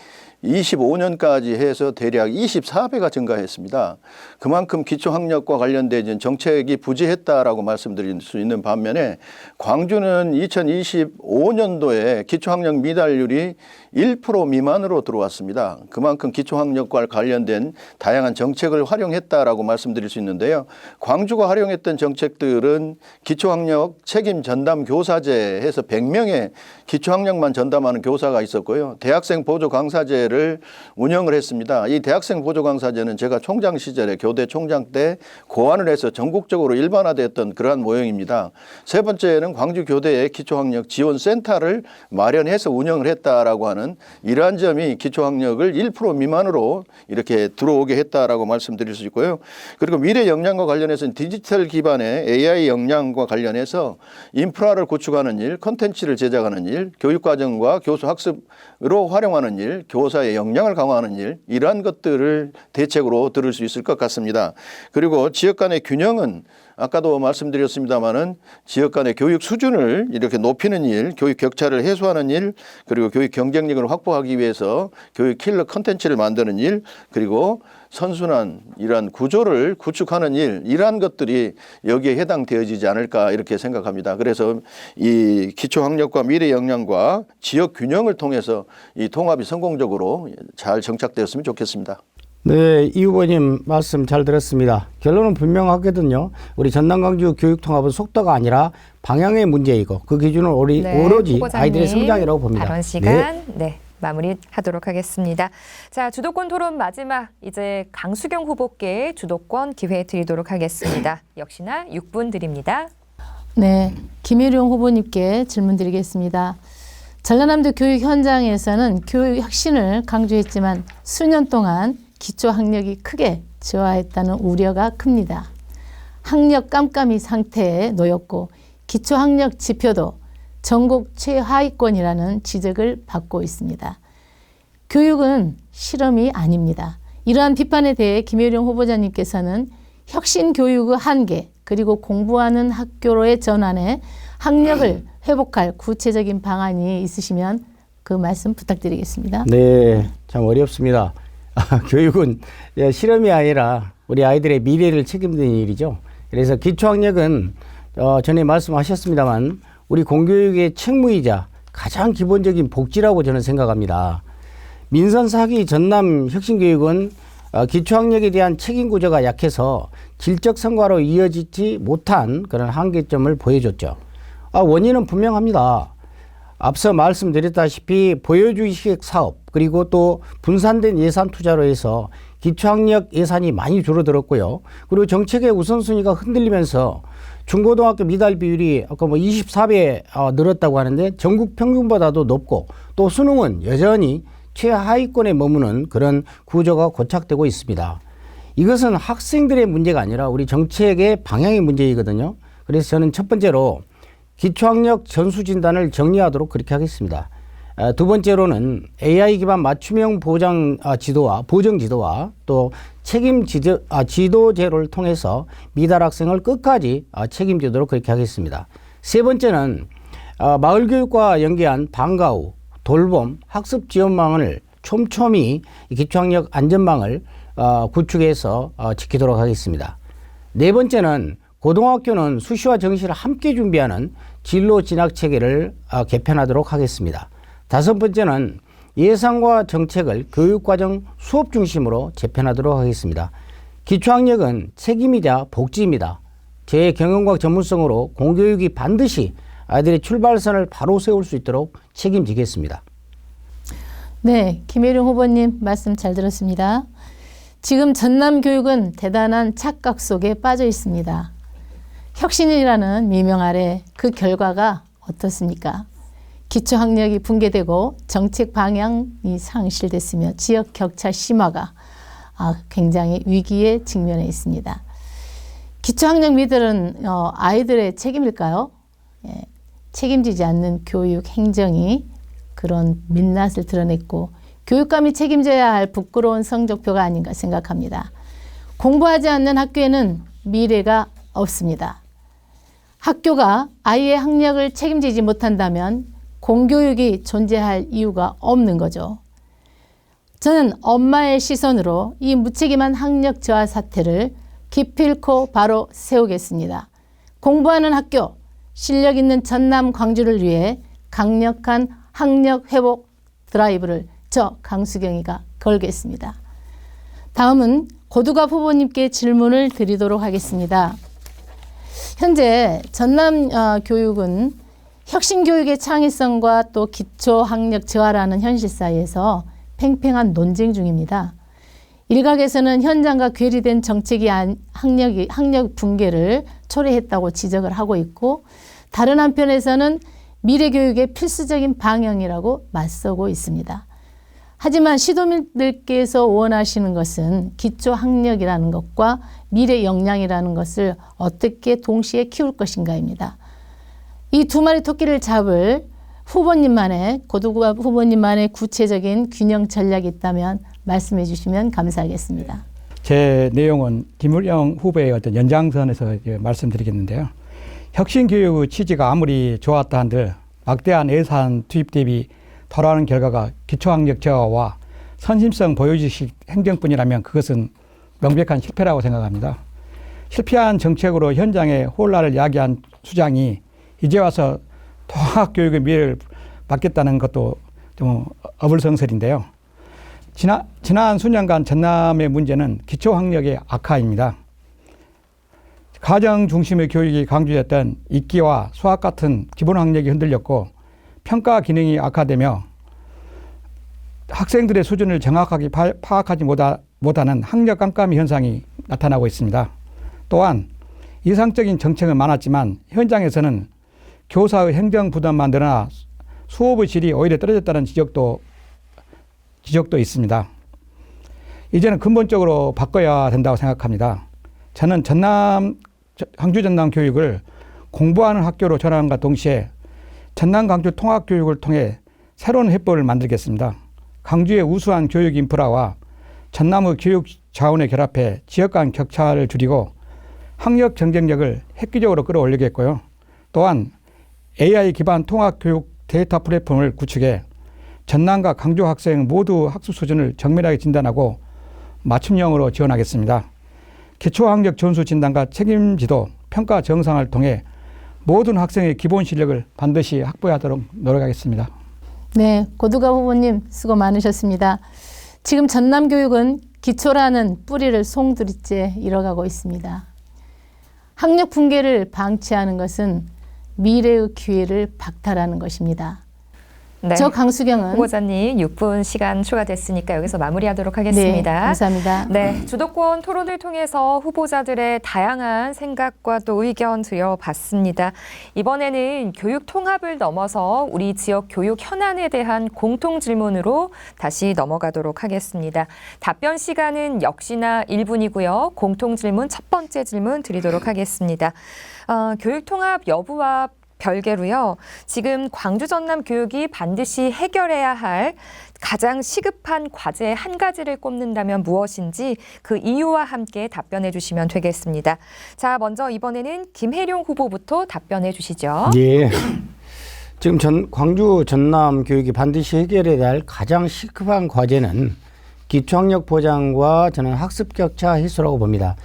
25년까지 해서 대략 24배가 증가했습니다. 그만큼 기초학력과 관련된 정책이 부재했다라고 말씀드릴 수 있는 반면에 광주는 2025년도에 기초학력 미달률이 1% 미만으로 들어왔습니다. 그만큼 기초학력과 관련된 다양한 정책을 활용했다라고 말씀드릴 수 있는데요. 광주가 활용했던 정책들은 기초학력 책임 전담 교사제 해서 100명의 기초학력만 전담하는 교사가 있었고요. 대학생 보조 강사제 보조강사제를 운영을 했습니다. 이 대학생 보조강사제는 제가 총장 시절에 교대 총장 때 고안을 해서 전국적으로 일반화되었던 그러한 모형입니다. 세 번째는 광주 교대에 기초학력 지원센터를 마련해서 운영을 했다라고 하는 이러한 점이 기초학력을 1% 미만으로 이렇게 들어오게 했다라고 말씀드릴 수 있고요. 그리고 미래 역량과 관련해서는 디지털 기반의 AI 역량과 관련해서 인프라를 구축하는 일, 콘텐츠를 제작하는 일, 교육과정과 교수 학습으로 활용하는 일, 교사의 역량을 강화하는 일, 이러한 것들을 대책으로 들을 수 있을 것 같습니다. 그리고 지역 간의 균형은 아까도 말씀드렸습니다마는 지역 간의 교육 수준을 이렇게 높이는 일, 교육 격차를 해소하는 일, 그리고 교육 경쟁력을 확보하기 위해서 교육 킬러 콘텐츠를 만드는 일, 그리고 선순환 이러한 구조를 구축하는 일, 이러한 것들이 여기에 해당되어지지 않을까 이렇게 생각합니다. 그래서 이 기초학력과 미래 역량과 지역 균형을 통해서 이 통합이 성공적으로 잘 정착되었으면 좋겠습니다. 네, 이 후보님 말씀 잘 들었습니다. 결론은 분명하거든요. 우리 전남 광주 교육 통합은 속도가 아니라 방향의 문제이고 그 기준은 오로지 후보자님, 아이들의 성장이라고 봅니다. 발언 시간 마무리하도록 하겠습니다. 자, 주도권 토론 마지막 이제 강수경 후보께 주도권 기회 드리도록 하겠습니다. 역시나 6분 드립니다. 네, 김혜룡 후보님께 질문 드리겠습니다. 전라남도 교육 현장에서는 교육 혁신을 강조했지만 수년 동안 기초 학력이 크게 저하했다는 우려가 큽니다. 학력 깜깜이 상태에 놓였고 기초 학력 지표도 전국 최하위권이라는 지적을 받고 있습니다. 교육은 실험이 아닙니다. 이러한 비판에 대해 김혜룡 후보자님께서는 혁신 교육의 한계 그리고 공부하는 학교로의 전환에 학력을 회복할 구체적인 방안이 있으시면 그 말씀 부탁드리겠습니다. 네, 참 어렵습니다. 교육은 실험이 아니라 우리 아이들의 미래를 책임지는 일이죠. 그래서 기초학력은 전에 말씀하셨습니다만 우리 공교육의 책무이자 가장 기본적인 복지라고 저는 생각합니다. 민선4기 전남 혁신교육은 기초학력에 대한 책임 구조가 약해서 질적 성과로 이어지지 못한 그런 한계점을 보여줬죠. 원인은 분명합니다. 앞서 말씀드렸다시피 보여주기식 사업 그리고 또 분산된 예산 투자로 해서 기초학력 예산이 많이 줄어들었고요. 그리고 정책의 우선순위가 흔들리면서 중고등학교 미달 비율이 아까 24배 늘었다고 하는데 전국 평균보다도 높고 또 수능은 여전히 최하위권에 머무는 그런 구조가 고착되고 있습니다. 이것은 학생들의 문제가 아니라 우리 정책의 방향의 문제이거든요. 그래서 저는 첫 번째로 기초학력 전수진단을 정리하도록 그렇게 하겠습니다. 두 번째로는 AI 기반 맞춤형 보정 지도와 또 책임 지도 제로를 통해서 미달 학생을 끝까지 책임지도록 그렇게 하겠습니다. 세 번째는 마을교육과 연계한 방과 후 돌봄 학습 지원망을 촘촘히 기초학력 안전망을 구축해서 지키도록 하겠습니다. 네 번째는 고등학교는 수시와 정시를 함께 준비하는 진로 진학 체계를 개편하도록 하겠습니다. 다섯 번째는 예산과 정책을 교육과정 수업 중심으로 재편하도록 하겠습니다. 기초학력은 책임이자 복지입니다. 제 경영과 전문성으로 공교육이 반드시 아이들의 출발선을 바로 세울 수 있도록 책임지겠습니다. 네, 김혜룡 후보님 말씀 잘 들었습니다. 지금 전남 교육은 대단한 착각 속에 빠져 있습니다. 혁신이라는 미명 아래 그 결과가 어떻습니까? 기초학력이 붕괴되고 정책 방향이 상실됐으며 지역 격차 심화가 굉장히 위기에 직면해 있습니다. 기초학력 미달은 아이들의 책임일까요? 책임지지 않는 교육 행정이 그런 민낯을 드러냈고 교육감이 책임져야 할 부끄러운 성적표가 아닌가 생각합니다. 공부하지 않는 학교에는 미래가 없습니다. 학교가 아이의 학력을 책임지지 못한다면 공교육이 존재할 이유가 없는 거죠. 저는 엄마의 시선으로 이 무책임한 학력 저하 사태를 기필코 바로 세우겠습니다. 공부하는 학교, 실력 있는 전남 광주를 위해 강력한 학력 회복 드라이브를 저 강수경이가 걸겠습니다. 다음은 고두갑 후보님께 질문을 드리도록 하겠습니다. 현재 전남 교육은 혁신교육의 창의성과 또 기초학력 저하라는 현실 사이에서 팽팽한 논쟁 중입니다. 일각에서는 현장과 괴리된 정책이 학력 붕괴를 초래했다고 지적을 하고 있고, 다른 한편에서는 미래 교육의 필수적인 방향이라고 맞서고 있습니다. 하지만 시도민들께서 원하시는 것은 기초 학력이라는 것과 미래 역량이라는 것을 어떻게 동시에 키울 것인가입니다. 이 두 마리 토끼를 잡을 고두과 후보님만의 구체적인 균형 전략이 있다면 말씀해 주시면 감사하겠습니다. 제 내용은 김우령 후보의 어떤 연장선에서 이제 말씀드리겠는데요. 혁신교육의 취지가 아무리 좋았다 한들 막대한 예산 투입 대비 돌아오는 결과가 기초학력 저하와 선심성 보여주식 행정뿐이라면 그것은 명백한 실패라고 생각합니다. 실패한 정책으로 현장에 혼란을 야기한 수장이 이제 와서 통합교육의 미래를 맡겠다는 것도 좀 어불성설인데요. 지난 수년간 전남의 문제는 기초학력의 악화입니다. 가정 중심의 교육이 강조됐던 읽기와 수학 같은 기본학력이 흔들렸고 평가 기능이 악화되며 학생들의 수준을 정확하게 파악하지 못하는 학력 깜깜이 현상이 나타나고 있습니다. 또한 이상적인 정책은 많았지만 현장에서는 교사의 행정 부담만 늘어나 수업의 질이 오히려 떨어졌다는 지적도 있습니다. 이제는 근본적으로 바꿔야 된다고 생각합니다. 저는 광주 전남 교육을 공부하는 학교로 전환함과 동시에 전남 광주 통합 교육을 통해 새로운 해법을 만들겠습니다. 광주의 우수한 교육 인프라와 전남의 교육 자원을 결합해 지역 간 격차를 줄이고 학력 경쟁력을 획기적으로 끌어올리겠고요. 또한 AI 기반 통합 교육 데이터 플랫폼을 구축해 전남과 광주 학생 모두 학습 수준을 정밀하게 진단하고 맞춤형으로 지원하겠습니다. 기초학력 전수 진단과 책임지도 평가 정상을 통해 모든 학생의 기본 실력을 반드시 확보하도록 노력하겠습니다. 네, 고두가 후보님 수고 많으셨습니다. 지금 전남교육은 기초라는 뿌리를 송두리째 잃어가고 있습니다. 학력 붕괴를 방치하는 것은 미래의 기회를 박탈하는 것입니다. 네. 저 강수경은 후보자님 6분 시간 추가됐으니까 여기서 마무리하도록 하겠습니다. 네, 감사합니다. 네, 주도권 토론을 통해서 후보자들의 다양한 생각과 또 의견 들여봤습니다. 이번에는 교육 통합을 넘어서 우리 지역 교육 현안에 대한 공통 질문으로 다시 넘어가도록 하겠습니다. 답변 시간은 역시나 1분이고요. 공통 질문 첫 번째 질문 드리도록 하겠습니다. 교육 통합 여부와 별개로요. 지금 광주 전남 교육이 반드시 해결해야 할 가장 시급한 과제 한 가지를 꼽는다면 무엇인지 그 이유와 함께 답변해 주시면 되겠습니다. 자, 먼저 이번에는 김혜룡 후보부터 답변해 주시죠. 예. 지금 광주 전남 교육이 반드시 해결해야 할 가장 시급한 과제는 기초학력 보장과 저는 학습 격차 해소라고 봅니다.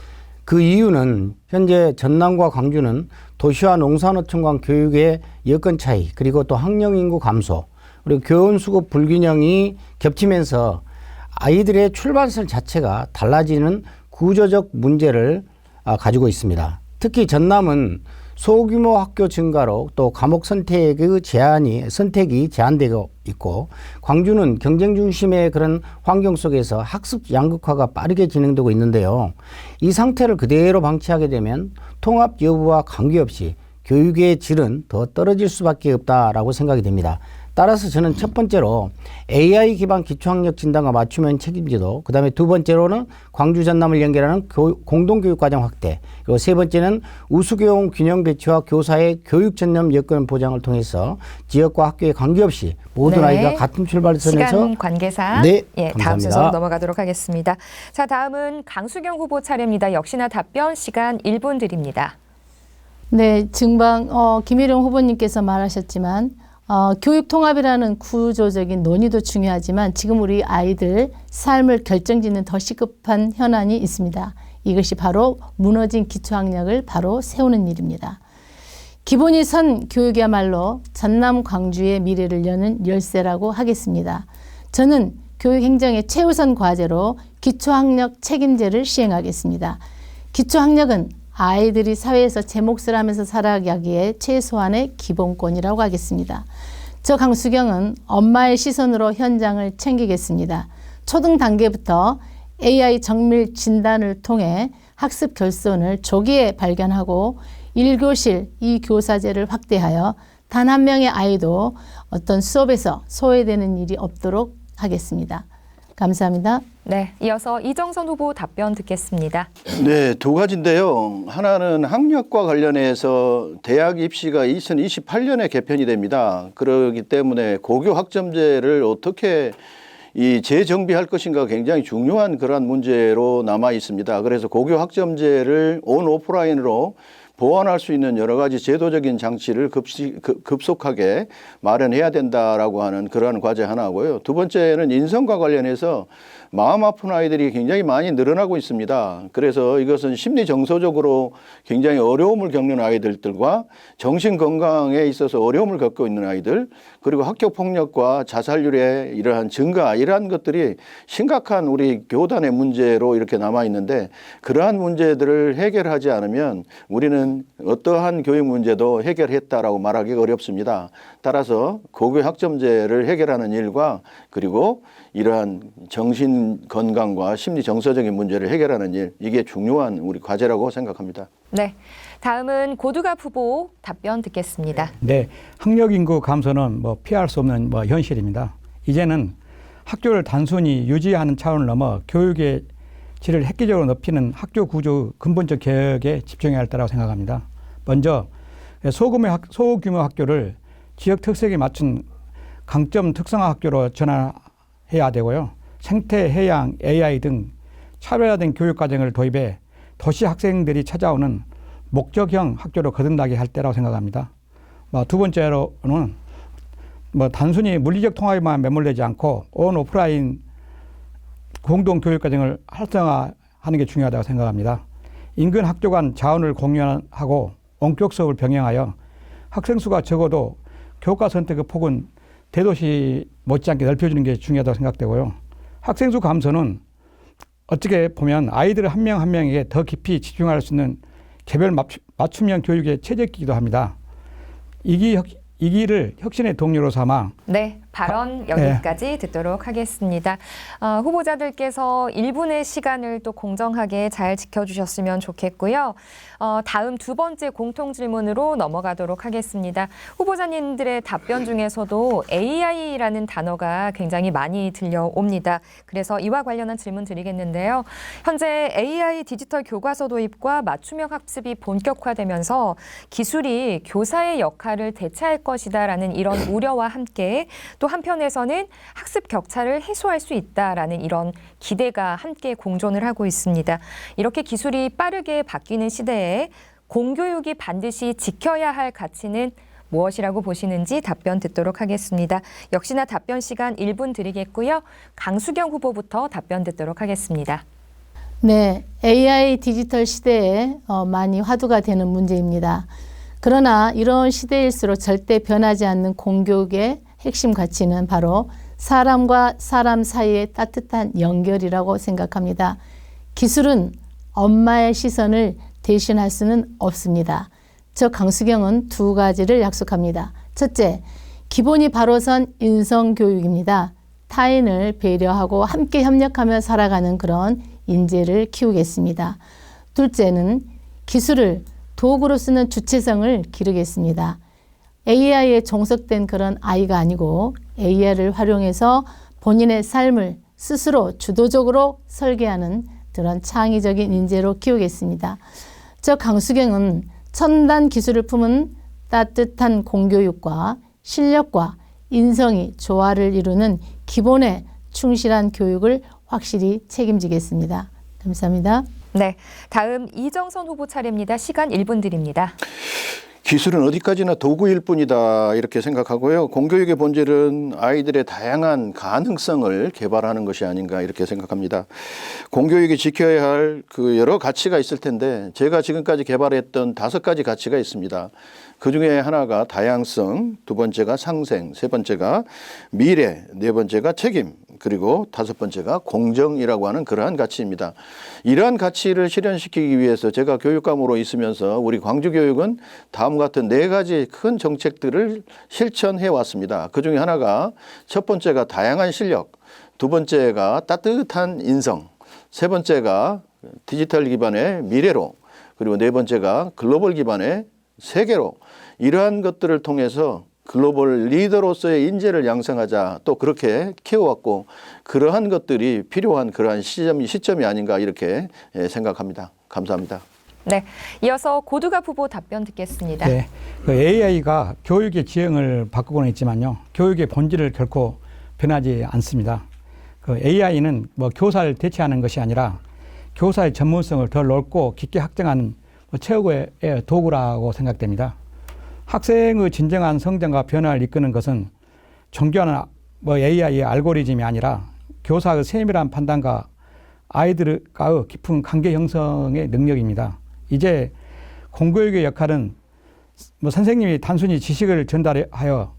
그 이유는 현재 전남과 광주는 도시와 농산어촌 간 교육의 여건 차이, 그리고 또 학령 인구 감소, 그리고 교원 수급 불균형이 겹치면서 아이들의 출발선 자체가 달라지는 구조적 문제를 가지고 있습니다. 특히 전남은 소규모 학교 증가로 또 과목 선택이 제한되고 있고, 광주는 경쟁 중심의 그런 환경 속에서 학습 양극화가 빠르게 진행되고 있는데요. 이 상태를 그대로 방치하게 되면 통합 여부와 관계없이 교육의 질은 더 떨어질 수밖에 없다라고 생각이 됩니다. 따라서 저는 첫 번째로 AI 기반 기초학력 진단과 맞춤형 책임지도, 그 다음에 두 번째로는 광주 전남을 연결하는 공동교육과정 확대, 그리고 세 번째는 우수교원 균형 배치와 교사의 교육 전념 여건 보장을 통해서 지역과 학교에 관계없이 모든 네. 아이가 같은 출발선에서 시간 관계상 네, 다음 감사합니다. 순서로 넘어가도록 하겠습니다. 자, 다음은 강수경 후보 차례입니다. 역시나 답변 시간 1분 드립니다. 네, 증방 김혜령 후보님께서 말하셨지만 교육 통합이라는 구조적인 논의도 중요하지만 지금 우리 아이들 삶을 결정짓는 더 시급한 현안이 있습니다. 이것이 바로 무너진 기초학력을 바로 세우는 일입니다. 기본이 선 교육이야말로 전남 광주의 미래를 여는 열쇠라고 하겠습니다. 저는 교육행정의 최우선 과제로 기초학력 책임제를 시행하겠습니다. 기초학력은 아이들이 사회에서 제 몫을 하면서 살아가기에 최소한의 기본권이라고 하겠습니다. 저 강수경은 엄마의 시선으로 현장을 챙기겠습니다. 초등 단계부터 AI 정밀 진단을 통해 학습 결손을 조기에 발견하고 1교실 2교사제를 확대하여 단 한 명의 아이도 어떤 수업에서 소외되는 일이 없도록 하겠습니다. 감사합니다. 네, 이어서 이정선 후보 답변 듣겠습니다. 네, 두 가지인데요. 하나는 학력과 관련해서 대학 입시가 2028년에 개편이 됩니다. 그렇기 때문에 고교 학점제를 어떻게 재정비할 것인가 굉장히 중요한 그러한 문제로 남아 있습니다. 그래서 고교 학점제를 온 오프라인으로 보완할 수 있는 여러 가지 제도적인 장치를 급속하게 마련해야 된다라고 하는 그러한 과제 하나고요. 두 번째는 인성과 관련해서 마음 아픈 아이들이 굉장히 많이 늘어나고 있습니다. 그래서 이것은 심리 정서적으로 굉장히 어려움을 겪는 아이들과 정신 건강에 있어서 어려움을 겪고 있는 아이들, 그리고 학교 폭력과 자살률의 이러한 증가, 이러한 것들이 심각한 우리 교단의 문제로 이렇게 남아 있는데, 그러한 문제들을 해결하지 않으면 우리는 어떠한 교육 문제도 해결했다라고 말하기가 어렵습니다. 따라서 고교 학점제를 해결하는 일과 그리고 이러한 정신 건강과 심리 정서적인 문제를 해결하는 일, 이게 중요한 우리 과제라고 생각합니다. 네, 다음은 고두갑 후보 답변 듣겠습니다. 네, 학력 인구 감소는 피할 수 없는 현실입니다. 이제는 학교를 단순히 유지하는 차원을 넘어 교육의 질을 획기적으로 높이는 학교 구조 근본적 개혁에 집중해야 할 때라고 생각합니다. 먼저 소규모 학교를 지역 특색에 맞춘 강점 특성화 학교로 전환해야 되고요. 생태, 해양, AI 등 차별화된 교육 과정을 도입해 도시 학생들이 찾아오는 목적형 학교로 거듭나게 할 때라고 생각합니다. 두 번째로는 단순히 물리적 통합에만 매몰되지 않고 온 오프라인 공동 교육 과정을 활성화하는 게 중요하다고 생각합니다. 인근 학교 간 자원을 공유하고 원격 수업을 병행하여 학생 수가 적어도 교과 선택의 폭은 대도시 못지않게 넓혀주는 게 중요하다고 생각되고요. 학생 수 감소는 어떻게 보면 아이들 한 명 한 명에게 더 깊이 집중할 수 있는 개별 맞춤형 교육의 최적기이기도 합니다. 이 길을 혁신의 동료로 삼아 네, 발언 여기까지 듣도록 하겠습니다. 후보자들께서 1분의 시간을 또 공정하게 잘 지켜주셨으면 좋겠고요. 다음 두 번째 공통 질문으로 넘어가도록 하겠습니다. 후보자님들의 답변 중에서도 AI라는 단어가 굉장히 많이 들려옵니다. 그래서 이와 관련한 질문 드리겠는데요. 현재 AI 디지털 교과서 도입과 맞춤형 학습이 본격화되면서 기술이 교사의 역할을 대체할 것이다라는 이런 우려와 함께 또 한편에서는 학습 격차를 해소할 수 있다라는 이런 기대가 함께 공존을 하고 있습니다. 이렇게 기술이 빠르게 바뀌는 시대에 공교육이 반드시 지켜야 할 가치는 무엇이라고 보시는지 답변 듣도록 하겠습니다. 역시나 답변 시간 1분 드리겠고요. 강수경 후보부터 답변 듣도록 하겠습니다. 네, AI 디지털 시대에 많이 화두가 되는 문제입니다. 그러나 이런 시대일수록 절대 변하지 않는 공교육의 핵심 가치는 바로 사람과 사람 사이의 따뜻한 연결이라고 생각합니다. 기술은 엄마의 시선을 대신할 수는 없습니다. 저 강수경은 두 가지를 약속합니다. 첫째, 기본이 바로 선 인성교육입니다. 타인을 배려하고 함께 협력하며 살아가는 그런 인재를 키우겠습니다. 둘째는 기술을 도구로 쓰는 주체성을 기르겠습니다. AI에 종속된 그런 아이가 아니고 AI를 활용해서 본인의 삶을 스스로 주도적으로 설계하는 그런 창의적인 인재로 키우겠습니다. 저 강수경은 첨단 기술을 품은 따뜻한 공교육과 실력과 인성이 조화를 이루는 기본에 충실한 교육을 확실히 책임지겠습니다. 감사합니다. 네, 다음 이정선 후보 차례입니다. 시간 1분 드립니다. 기술은 어디까지나 도구일 뿐이다 이렇게 생각하고요. 공교육의 본질은 아이들의 다양한 가능성을 개발하는 것이 아닌가 이렇게 생각합니다. 공교육이 지켜야 할 그 여러 가치가 있을 텐데 제가 지금까지 개발했던 5가지 가치가 있습니다. 그중에 하나가 다양성, 두 번째가 상생, 세 번째가 미래, 네 번째가 책임, 그리고 다섯 번째가 공정이라고 하는 그러한 가치입니다. 이러한 가치를 실현시키기 위해서 제가 교육감으로 있으면서 우리 광주교육은 다음과 같은 4가지 큰 정책들을 실천해 왔습니다. 그중에 하나가 첫 번째가 다양한 실력, 두 번째가 따뜻한 인성, 세 번째가 디지털 기반의 미래로, 그리고 네 번째가 글로벌 기반의 세계로, 이러한 것들을 통해서 글로벌 리더로서의 인재를 양성하자, 또 그렇게 키워왔고, 그러한 것들이 필요한 그러한 시점이 아닌가 이렇게 생각합니다. 감사합니다. 네, 이어서 고두갑 후보 답변 듣겠습니다. 네, 그 AI가 교육의 지형을 바꾸고는 있지만요, 교육의 본질을 결코 변하지 않습니다. 그 AI는 뭐 교사를 대체하는 것이 아니라 교사의 전문성을 더 넓고 깊게 확장하는 최고의 도구라고 생각됩니다. 학생의 진정한 성장과 변화를 이끄는 것은 정교한 AI의 알고리즘이 아니라 교사의 세밀한 판단과 아이들과의 깊은 관계 형성의 능력입니다. 이제 공교육의 역할은 선생님이 단순히 지식을 전달하여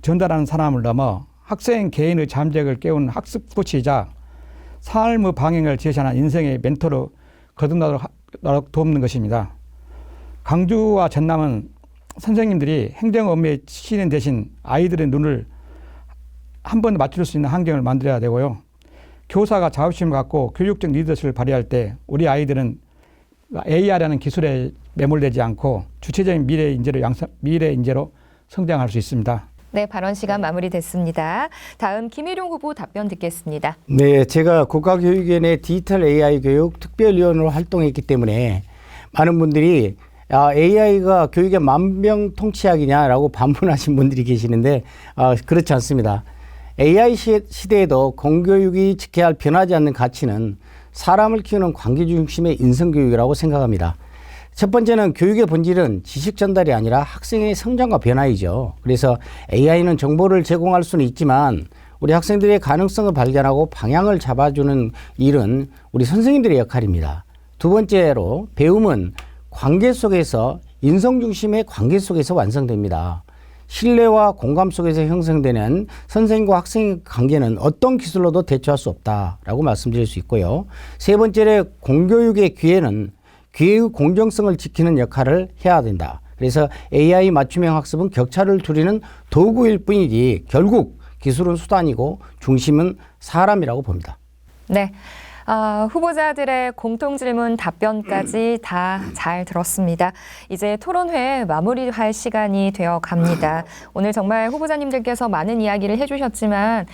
전달하는 사람을 넘어 학생 개인의 잠재력을 깨우는 학습 코치이자 삶의 방향을 제시하는 인생의 멘토로 거듭나도록 돕는 것입니다. 광주와 전남은 선생님들이 행정 업무에 치이는 대신 아이들의 눈을 한 번 맞출 수 있는 환경을 만들어야 되고요. 교사가 자부심을 갖고 교육적 리더십을 발휘할 때 우리 아이들은 AI라는 기술에 매몰되지 않고 주체적인 미래 인재로 성장할 수 있습니다. 네, 발언 시간 마무리됐습니다. 다음 김일용 후보 답변 듣겠습니다. 네, 제가 국가교육위원회 디지털 AI 교육 특별위원으로 활동했기 때문에 많은 분들이 AI가 교육의 만병통치약이냐라고 반문하신 분들이 계시는데 그렇지 않습니다. AI 시대에도 공교육이 지켜야 할 변하지 않는 가치는 사람을 키우는 관계 중심의 인성교육이라고 생각합니다. 첫 번째는 교육의 본질은 지식 전달이 아니라 학생의 성장과 변화이죠. 그래서 AI는 정보를 제공할 수는 있지만 우리 학생들의 가능성을 발견하고 방향을 잡아주는 일은 우리 선생님들의 역할입니다. 두 번째로 배움은 관계 속에서 인성 중심의 관계 속에서 완성됩니다. 신뢰와 공감 속에서 형성되는 선생님과 학생의 관계는 어떤 기술로도 대처할 수 없다라고 말씀드릴 수 있고요. 세 번째로 공교육의 기회는 기회의 공정성을 지키는 역할을 해야 된다. 그래서 AI 맞춤형 학습은 격차를 줄이는 도구일 뿐이지 결국 기술은 수단이고 중심은 사람이라고 봅니다. 네. 후보자들의 공통 질문 답변까지 다 잘 들었습니다. 이제 토론회 마무리할 시간이 되어 갑니다. 오늘 정말 후보자님들께서 많은 이야기를 해주셨지만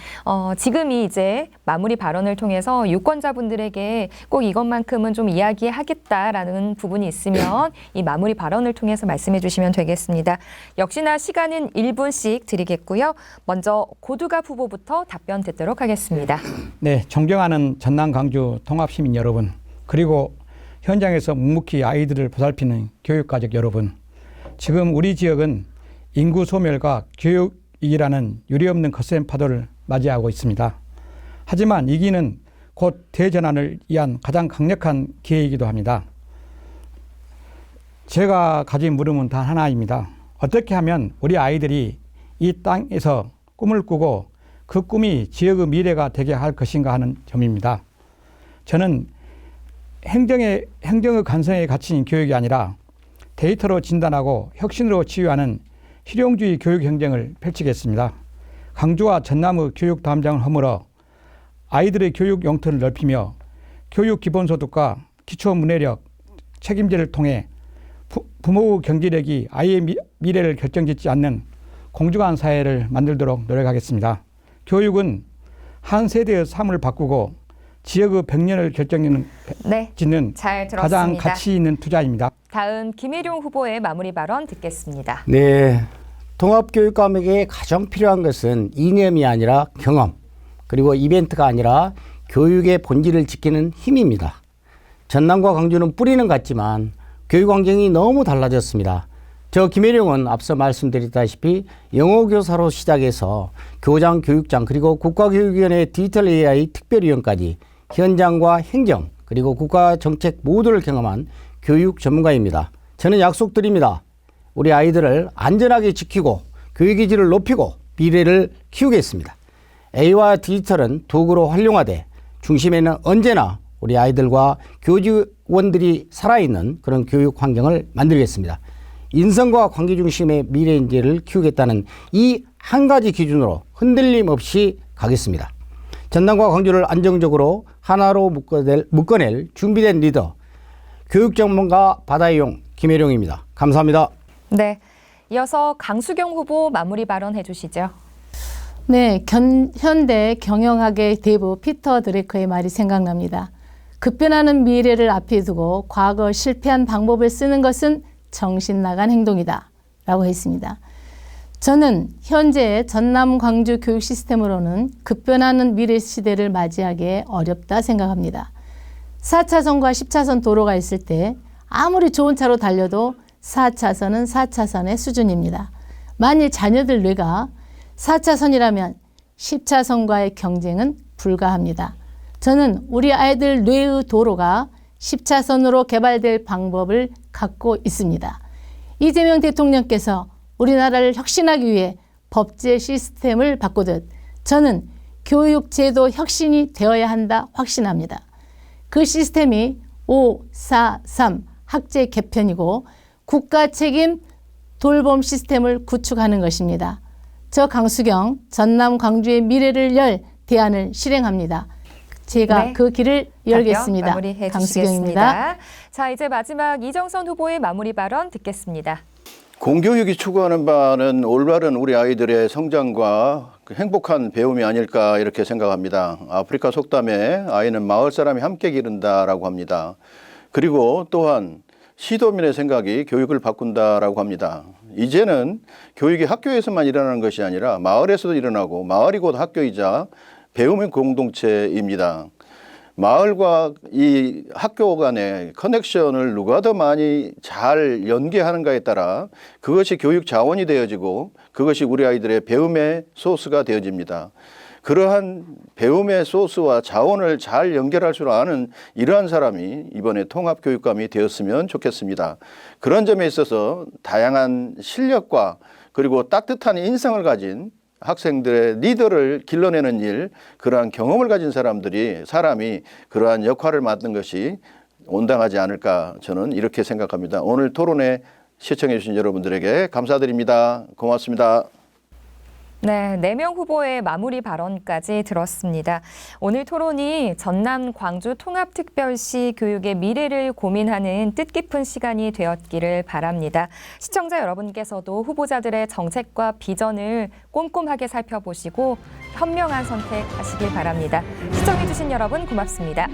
지금이 이제 마무리 발언을 통해서 유권자분들에게 꼭 이것만큼은 좀 이야기하겠다라는 부분이 있으면 이 마무리 발언을 통해서 말씀해 주시면 되겠습니다. 역시나 시간은 1분씩 드리겠고요. 먼저 고두갑 후보부터 답변 듣도록 하겠습니다. 네, 존경하는 전남 광주 통합시민 여러분, 그리고 현장에서 묵묵히 아이들을 보살피는 교육가족 여러분, 지금 우리 지역은 인구 소멸과 교육위기라는 유례없는 거센 파도를 맞이하고 있습니다. 하지만 이 기는 곧 대전환을 위한 가장 강력한 기회이기도 합니다. 제가 가진 물음은 단 하나입니다. 어떻게 하면 우리 아이들이 이 땅에서 꿈을 꾸고 그 꿈이 지역의 미래가 되게 할 것인가 하는 점입니다. 저는 행정의 간성에 갇힌 교육이 아니라 데이터로 진단하고 혁신으로 치유하는 실용주의 교육 행정을 펼치겠습니다. 광주와 전남의 교육 담장을 허물어 아이들의 교육 영토를 넓히며 교육 기본소득과 기초 문해력, 책임제를 통해 부모의 경제력이 아이의 미래를 결정짓지 않는 공정한 사회를 만들도록 노력하겠습니다. 교육은 한 세대의 삶을 바꾸고 지역의 100년을 결정짓는 잘 들었습니다. 가장 가치 있는 투자입니다. 다음 김일용 후보의 마무리 발언 듣겠습니다. 네, 통합교육감에게 가장 필요한 것은 이념이 아니라 경험, 그리고 이벤트가 아니라 교육의 본질을 지키는 힘입니다. 전남과 광주는 뿌리는 같지만 교육 환경이 너무 달라졌습니다. 저 김혜룡은 앞서 말씀드렸다시피 영어교사로 시작해서 교장, 교육장, 그리고 국가교육위원회 디지털 AI 특별위원까지 현장과 행정, 그리고 국가정책 모두를 경험한 교육 전문가입니다. 저는 약속드립니다. 우리 아이들을 안전하게 지키고 교육의 질을 높이고 미래를 키우겠습니다. A와 디지털은 도구로 활용하되 중심에는 언제나 우리 아이들과 교직원들이 살아있는 그런 교육 환경을 만들겠습니다. 인성과 관계 중심의 미래 인재를 키우겠다는 이 한 가지 기준으로 흔들림 없이 가겠습니다. 전남과 광주를 안정적으로 하나로 묶어낼 준비된 리더, 교육 전문가 바다이용 김혜룡입니다. 감사합니다. 네, 이어서 강수경 후보 마무리 발언해 주시죠. 네, 현대 경영학의 대부 피터 드래커의 말이 생각납니다. 급변하는 미래를 앞에 두고 과거 실패한 방법을 쓰는 것은 정신 나간 행동이다 라고 했습니다. 저는 현재 전남 광주 교육 시스템으로는 급변하는 미래 시대를 맞이하기에 어렵다 생각합니다. 4차선과 10차선 도로가 있을 때 아무리 좋은 차로 달려도 4차선은 4차선의 수준입니다. 만일 자녀들 뇌가 4차선이라면 10차선과의 경쟁은 불가합니다. 저는 우리 아이들 뇌의 도로가 10차선으로 개발될 방법을 갖고 있습니다. 이재명 대통령께서 우리나라를 혁신하기 위해 법제 시스템을 바꾸듯 저는 교육제도 혁신이 되어야 한다 확신합니다. 그 시스템이 5-4-3 학제 개편이고 국가 책임 돌봄 시스템을 구축하는 것입니다. 저 강수경 전남 광주의 미래를 열 대안을 실행합니다. 제가 네, 그 길을 열겠습니다. 마무리해 강수경입니다. 주시겠습니다. 자, 이제 마지막 이정선 후보의 마무리 발언 듣겠습니다. 공교육이 추구하는 바는 올바른 우리 아이들의 성장과 행복한 배움이 아닐까 이렇게 생각합니다. 아프리카 속담에 아이는 마을 사람이 함께 기른다라고 합니다. 그리고 또한 시도민의 생각이 교육을 바꾼다라고 합니다. 이제는 교육이 학교에서만 일어나는 것이 아니라 마을에서도 일어나고 마을이 곧 학교이자 배움의 공동체입니다. 마을과 이 학교 간의 커넥션을 누가 더 많이 잘 연계하는가에 따라 그것이 교육 자원이 되어지고 그것이 우리 아이들의 배움의 소스가 되어집니다. 그러한 배움의 소스와 자원을 잘 연결할 줄 아는 이러한 사람이 이번에 통합교육감이 되었으면 좋겠습니다. 그런 점에 있어서 다양한 실력과 그리고 따뜻한 인성을 가진 학생들의 리더를 길러내는 일, 그러한 경험을 가진 사람이 그러한 역할을 맡는 것이 온당하지 않을까 저는 이렇게 생각합니다. 오늘 토론에 시청해 주신 여러분들에게 감사드립니다. 고맙습니다. 네, 4명 후보의 마무리 발언까지 들었습니다. 오늘 토론이 전남 광주 통합특별시 교육의 미래를 고민하는 뜻깊은 시간이 되었기를 바랍니다. 시청자 여러분께서도 후보자들의 정책과 비전을 꼼꼼하게 살펴보시고 현명한 선택하시길 바랍니다. 시청해주신 여러분 고맙습니다.